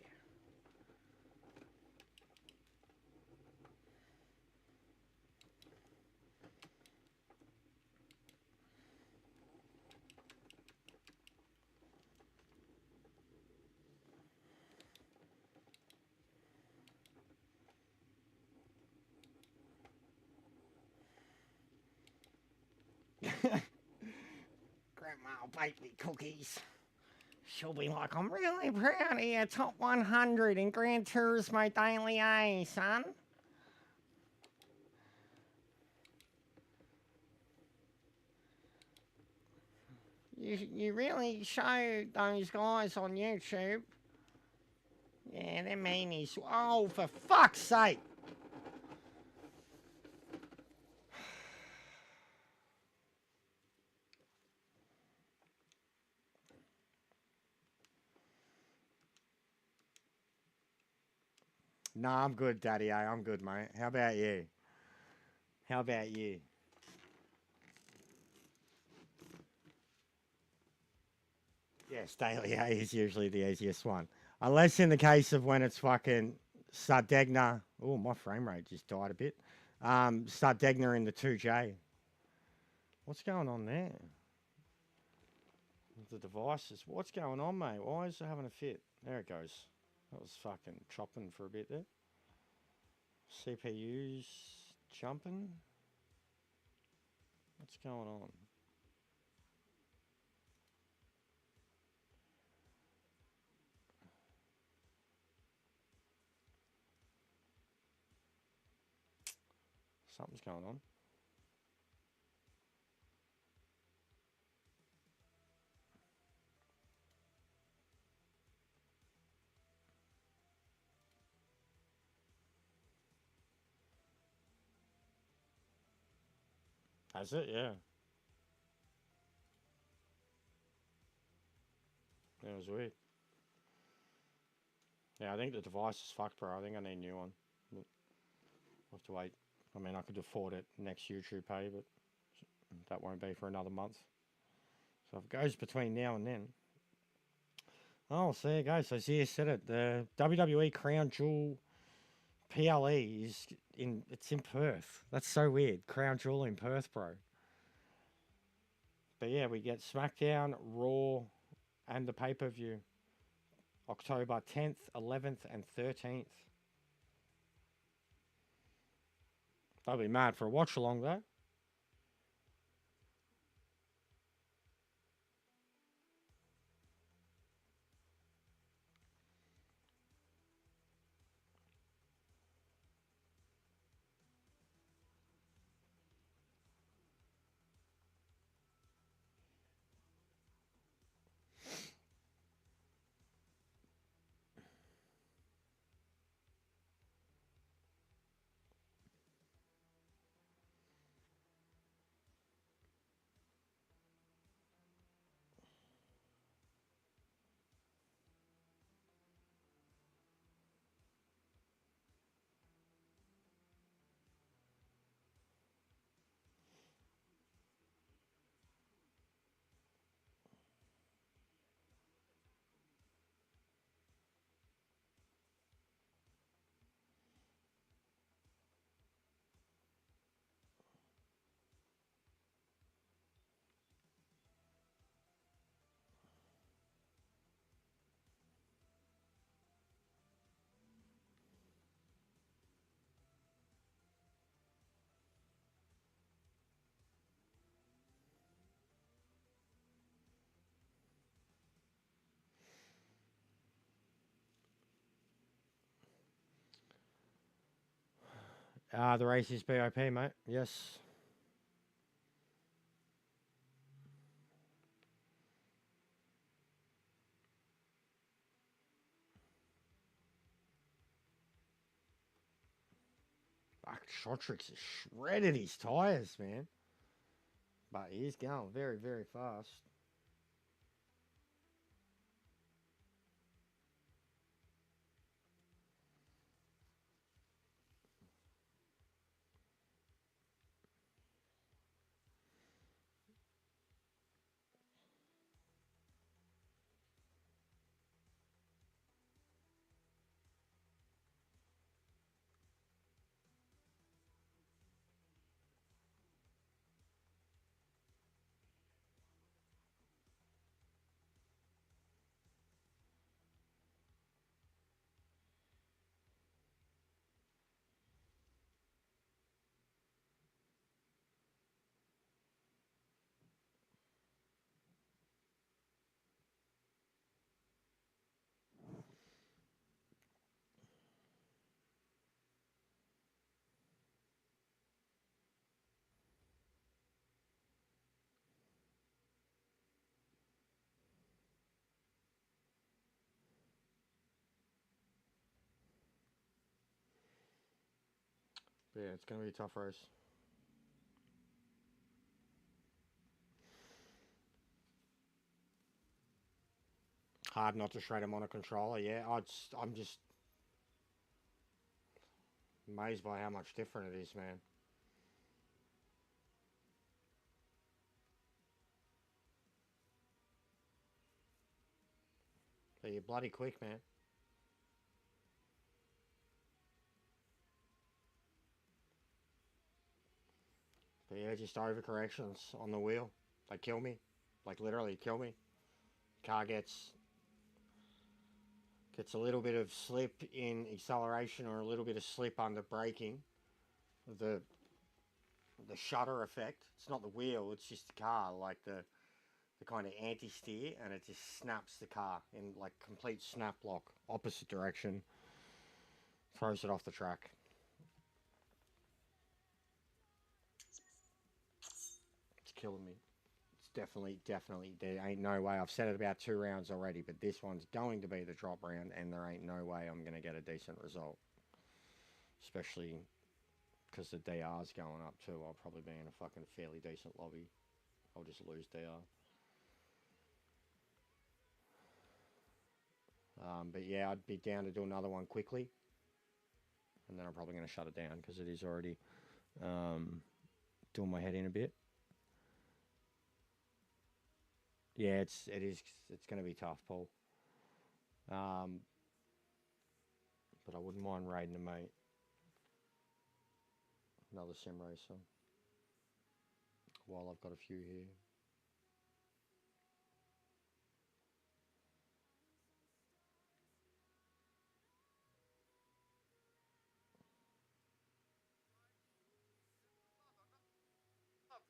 Grandma will bake me cookies. She'll be like, I'm really proud of you, top 100 in Gran Turismo Daily A, son. You really show those guys on YouTube. Yeah, they're meanies. Oh, for fuck's sake. Nah, I'm good, Daddy. I'm good, mate. How about you? How about you? Yes, Daily A is usually the easiest one. Unless in the case of when it's fucking Sardegna. Oh, my frame rate just died a bit. Sardegna in the 2J. What's going on there? The devices. What's going on, mate? Why is it having a fit? There it goes. That was fucking chopping for a bit there. CPU's jumping. What's going on? Something's going on. Has it? Yeah. Yeah, it was weird. Yeah, I think the device is fucked, bro. I think I need a new one. I'll have to wait. I mean, I could afford it next YouTube pay, but that won't be for another month. So if it goes between now and then. Oh, so there you go. So Zia said it. The WWE Crown Jewel PLE is it's in Perth. That's so weird. Crown Jewel in Perth, bro. But yeah, we get SmackDown, Raw, and the pay-per-view. October 10th, 11th, and 13th. That'll be mad for a watch along though. The race is BOP, mate. Yes. Fuck, Shotrix has shredded his tyres, man. But he is going very, very fast. But yeah, it's going to be a tough race. Hard not to shred him on a controller, yeah. I'm just amazed by how much different it is, man. But you're bloody quick, man. But yeah, just overcorrections on the wheel. They kill me. Like, literally kill me. Car gets a little bit of slip in acceleration or a little bit of slip under braking. The shutter effect. It's not the wheel, it's just the car, like the kind of anti-steer, and it just snaps the car in like complete snap lock, opposite direction. Throws it off the track. It's killing me. It's definitely, there ain't no way. I've said it about 2 rounds already, but this one's going to be the drop round, and there ain't no way I'm going to get a decent result. Especially because the DR's going up too. I'll probably be in a fucking fairly decent lobby. I'll just lose DR. But yeah, I'd be down to do another one quickly. And then I'm probably going to shut it down because it is already doing my head in a bit. Yeah, it's going to be tough, Paul. But I wouldn't mind raiding a mate. Another sim racer. While I've got a few here.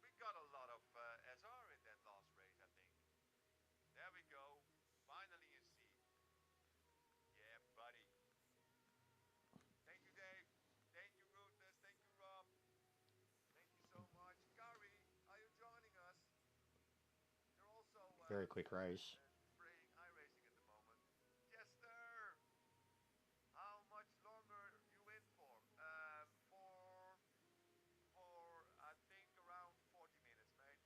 We got a lot of SR in that last race, I think. There we go. Finally in C. Yeah, buddy. Thank you, Dave. Thank you, Ruthless. Thank you, Rob. Thank you so much. Kari, are you joining us? You're also Very quick race. spraying iRacing at the moment. Jester, how much longer you in for? For I think around 40 minutes, mate.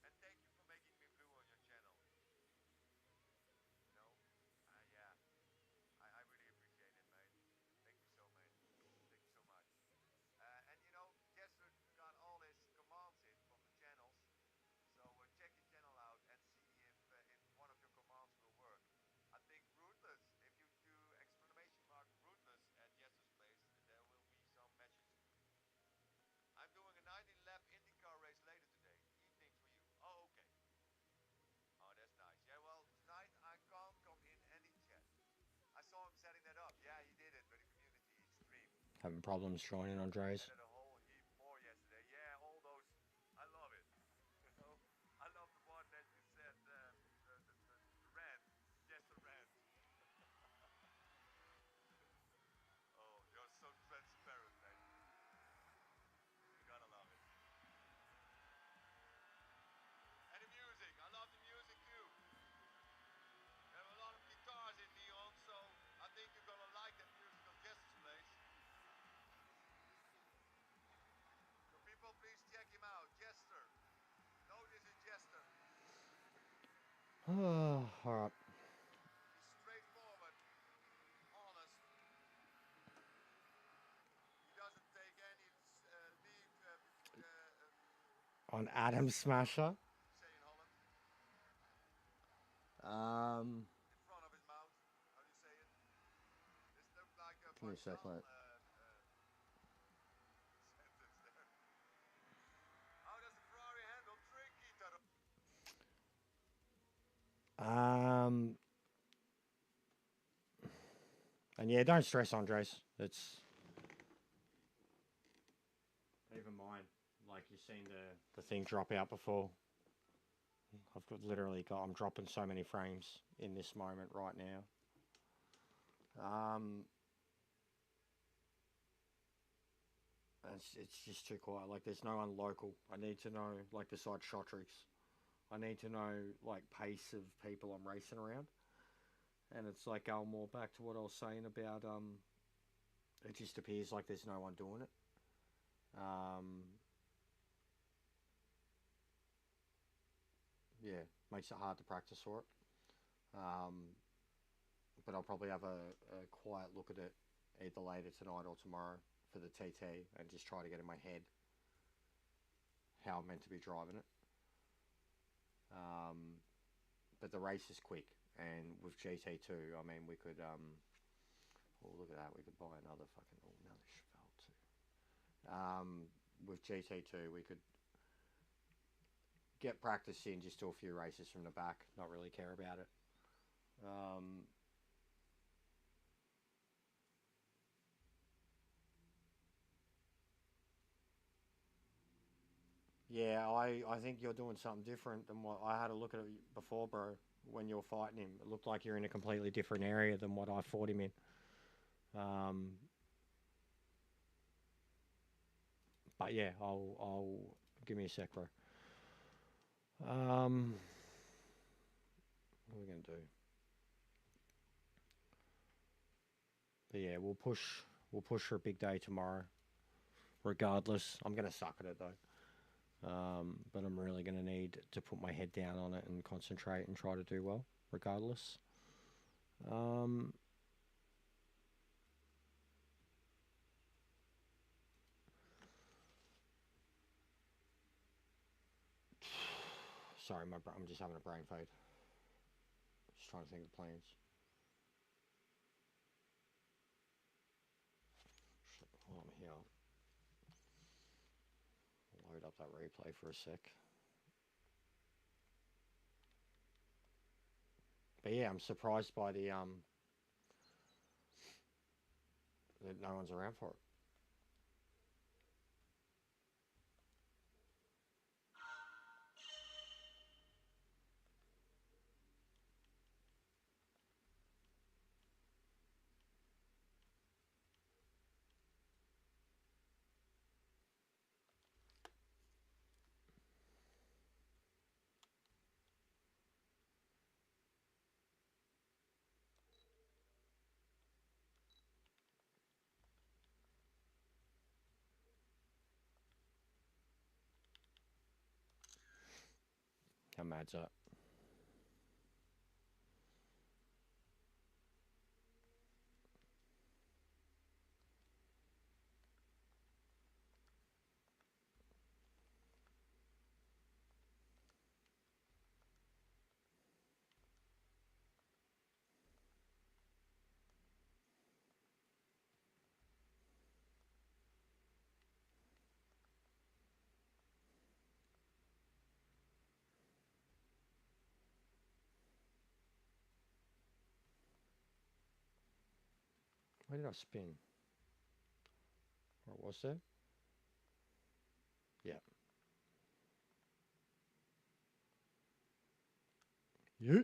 And thank you for making me blue on your channel. No? Yeah. I really appreciate it, mate. Thank you so, mate. Thank you so much. And you know, Jester got all his commands in from the channels. So check his channel out and see if one of your commands will work. I think Rootless, if you do exclamation mark Rootless at Jester's place, there will be some matches. I'm doing a 19 lap IndyCar race later today. Evenings for you. Oh, okay. Oh, that's nice. Yeah, well, tonight I can't come in any chat. I saw him setting that up. Yeah, he did it with a community stream. Having problems joining, Andres. Added a whole heap more yesterday. Yeah, all those. I love it. You know, I love the one that you said, the rant, just a rant. Oh, you're so transparent, mate. All right. He's straightforward, honest. He doesn't take any lead before On Adam Smasher. say in Holland, Um, in front of his mouth. How do you say it? This looked like a Give me a sec, Pakistan mate. sentence there. How does the Ferrari handle tricky? um, and yeah, don't stress, Andres. It's even mine. Like you've seen the thing drop out before. I've got literally got. I'm dropping so many frames in this moment right now. It's just too quiet. Like there's no one local. I need to know like besides shot tricks. I need to know like pace of people I'm racing around. And it's like going more back to what I was saying about it just appears like there's no one doing it. Yeah, makes it hard to practice for it. But I'll probably have a quiet look at it either later tonight or tomorrow for the TT and just try to get in my head how I'm meant to be driving it. But the race is quick, and with GT2, I mean, we could, oh, look at that, we could buy another fucking, oh, another Chevelle too. With GT2, we could get practice in, just do a few races from the back, not really care about it. Yeah, I think you're doing something different than what I had a look at it before, bro. When you're fighting him, it looked like you're in a completely different area than what I fought him in. But yeah, I'll give me a sec, bro. What are we gonna do? But yeah, we'll push for a big day tomorrow. Regardless, I'm gonna suck at it though. But I'm really gonna need to put my head down on it and concentrate and try to do well, regardless. Sorry, I'm just having a brain fade. Just trying to think of the plans. While I'm here, I'll load up that replay for a sec. But yeah, I'm surprised by the that no one's around for it. How mad's that? Where did I spin? What was there? Yeah. Yeah.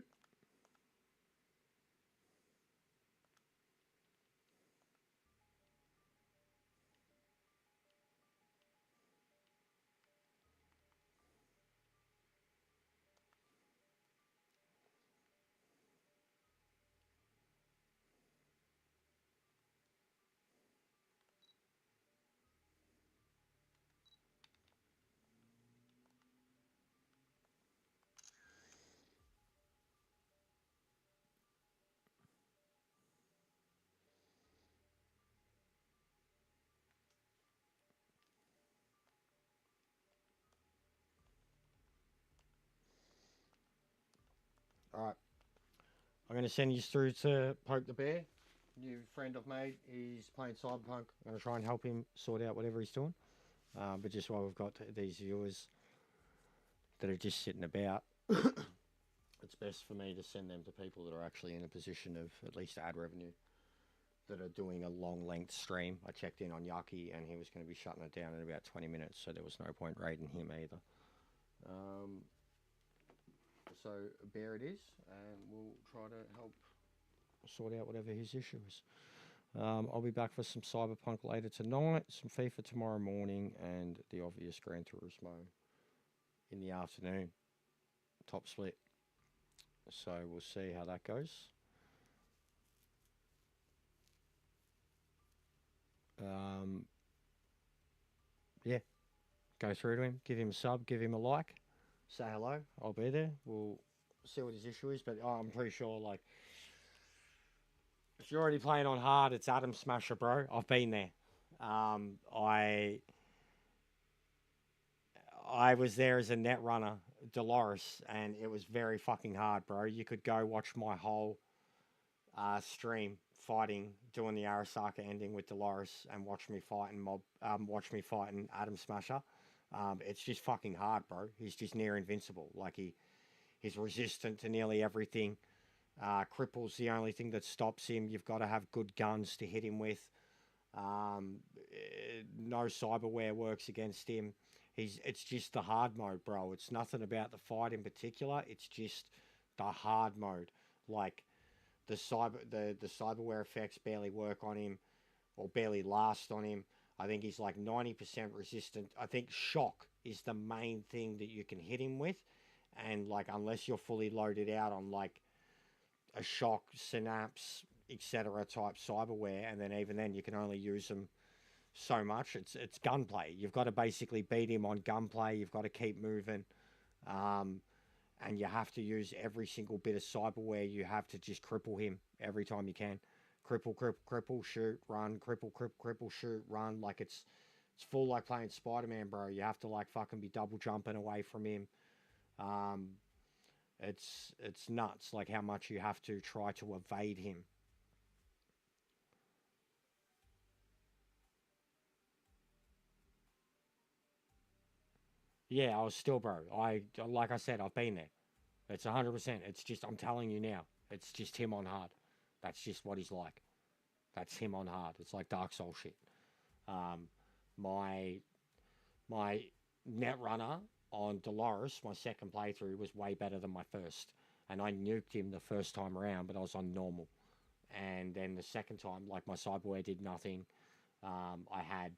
All right. I'm going to send you through to Poke the Bear. New friend I've made. He's playing Cyberpunk. I'm going to try and help him sort out whatever he's doing. But just while we've got these viewers that are just sitting about, it's best for me to send them to people that are actually in a position of at least ad revenue, that are doing a long length stream. I checked in on Yucky and he was going to be shutting it down in about 20 minutes, so there was no point raiding him either. So Bear it is, and we'll try to help sort out whatever his issue is. I'll be back for some Cyberpunk later tonight, some FIFA tomorrow morning, and the obvious Gran Turismo in the afternoon. Top split. So we'll see how that goes. Yeah. Go through to him, give him a sub, give him a like, say hello. I'll be there. We'll see what his issue is, but I'm pretty sure, like, if you're already playing on hard, it's Adam Smasher, bro. I've been there. I was there as a net runner, Dolores, and it was very fucking hard, bro. You could go watch my whole stream fighting, doing the Arasaka ending with Dolores, and watch me fighting Adam Smasher. It's just fucking hard, bro. He's just near invincible. Like, he's resistant to nearly everything. Cripple's the only thing that stops him. You've got to have good guns to hit him with. No cyberware works against him. It's just the hard mode, bro. It's nothing about the fight in particular. It's just the hard mode. Like, the cyberware effects barely work on him, or barely last on him. I think he's like 90% resistant. I think shock is the main thing that you can hit him with, and like, unless you're fully loaded out on like a shock, synapse, etc. type cyberware, and then even then you can only use them so much. It's gunplay. You've got to basically beat him on gunplay. You've got to keep moving, and you have to use every single bit of cyberware you have to just cripple him every time you can. Cripple, cripple, cripple, shoot, run, cripple, cripple, cripple, shoot, run. Like, it's full like playing Spider-Man, bro. You have to like fucking be double jumping away from him. It's nuts, like how much you have to try to evade him. Yeah, I was still, bro. Like I said, I've been there. It's 100%. It's just, I'm telling you now, it's just him on hard. That's just what he's like. That's him on hard. It's like Dark Souls shit. My net runner on Dolores, my second playthrough, was way better than my first. And I nuked him the first time around, but I was on normal. And then the second time, like, my cyberware did nothing. I had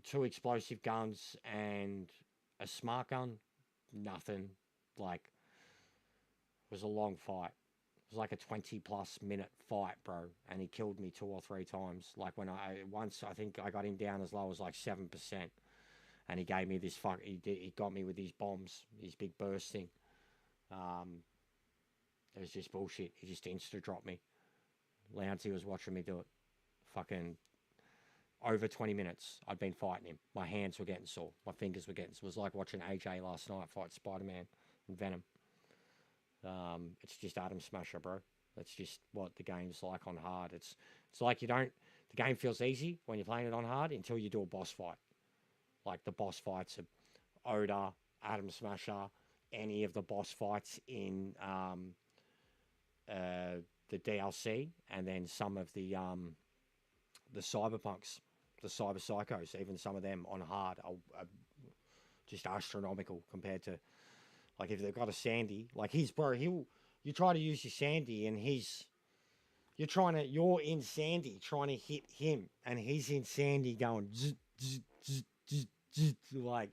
two explosive guns and a smart gun, nothing. Like, it was a long fight. It was like a 20+ minute fight, bro, and he killed me 2 or 3 times. Like, when I think I got him down as low as like 7%, and he gave me this he got me with these bombs, his big burst thing. It was just bullshit. He just insta dropped me. Louncy was watching me do it. Fucking over 20 minutes, I'd been fighting him. My hands were getting sore. My fingers were getting sore. It was like watching AJ last night fight Spider-Man and Venom. It's just Adam Smasher, bro. That's just what the game's like on hard. It's like the game feels easy when you're playing it on hard until you do a boss fight. Like, the boss fights are Oda, Adam Smasher, any of the boss fights in the DLC, and then some of the cyberpunks, the cyber psychos, even some of them on hard are just astronomical compared to, like, if they've got a Sandy, like you try to use your Sandy and you're in Sandy trying to hit him, and he's in Sandy going zzz, zzz, zzz, zzz, zzz, like,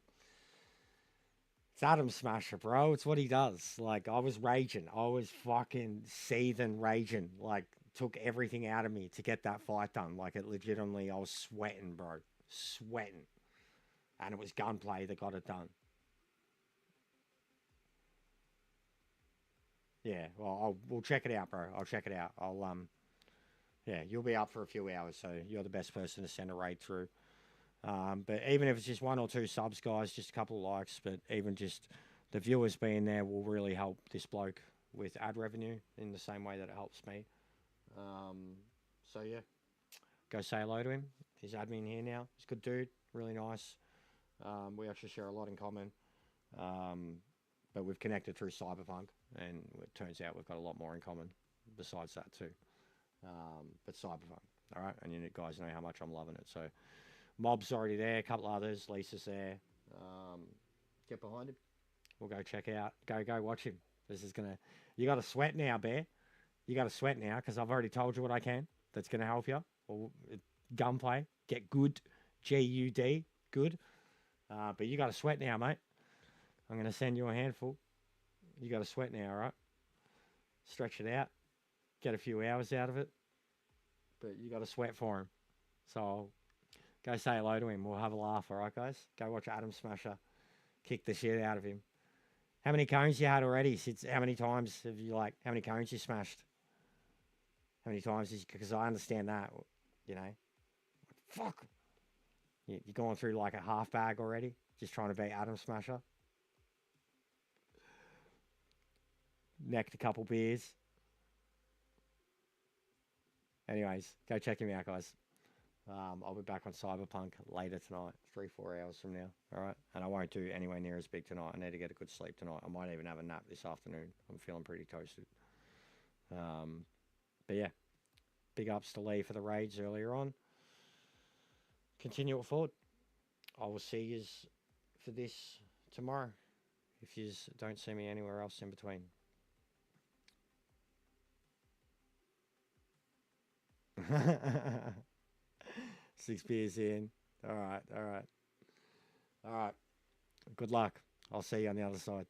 it's Adam Smasher, bro. It's what he does. Like, I was raging. I was fucking seething raging. Like, took everything out of me to get that fight done. Like, it legitimately, I was sweating, bro. Sweating. And it was gunplay that got it done. Yeah, well, we'll check it out, bro. I'll check it out. Yeah, you'll be up for a few hours, so you're the best person to send a raid through. But even if it's just 1 or 2 subs, guys, just a couple of likes, but even just the viewers being there will really help this bloke with ad revenue in the same way that it helps me. So yeah, go say hello to him. He's admin here now. He's a good dude, really nice. We actually share a lot in common. But we've connected through Cyberpunk, and it turns out we've got a lot more in common besides that too. But Cyberpunk, all right? And you guys know how much I'm loving it. So Mob's already there, a couple others, Lisa's there. Get behind him. We'll go check out, go watch him. This is gonna, you got to sweat now, Bear. You got to sweat now, because I've already told you what I can. That's gonna help you. Or gunplay, get good, G-U-D, good. But you got to sweat now, mate. I'm going to send you a handful. You got to sweat now, all right? Stretch it out. Get a few hours out of it. But you got to sweat for him. So go say hello to him. We'll have a laugh, all right, guys? Go watch Adam Smasher kick the shit out of him. How many cones you had already? How many times have you, how many cones you smashed? How many times? Because I understand that, you know. Fuck. You're going through like a half bag already, just trying to beat Adam Smasher. Necked a couple beers. Anyways, go check him out, guys. I'll be back on Cyberpunk later tonight, 3-4 hours from now. All right, and I won't do anywhere near as big tonight. I need to get a good sleep tonight. I might even have a nap this afternoon. I'm feeling pretty toasted. But yeah, big ups to Lee for the raids earlier on. Continue it forward. I will see you for this tomorrow, if you don't see me anywhere else in between. Six beers in. All right. Good luck. I'll see you on the other side.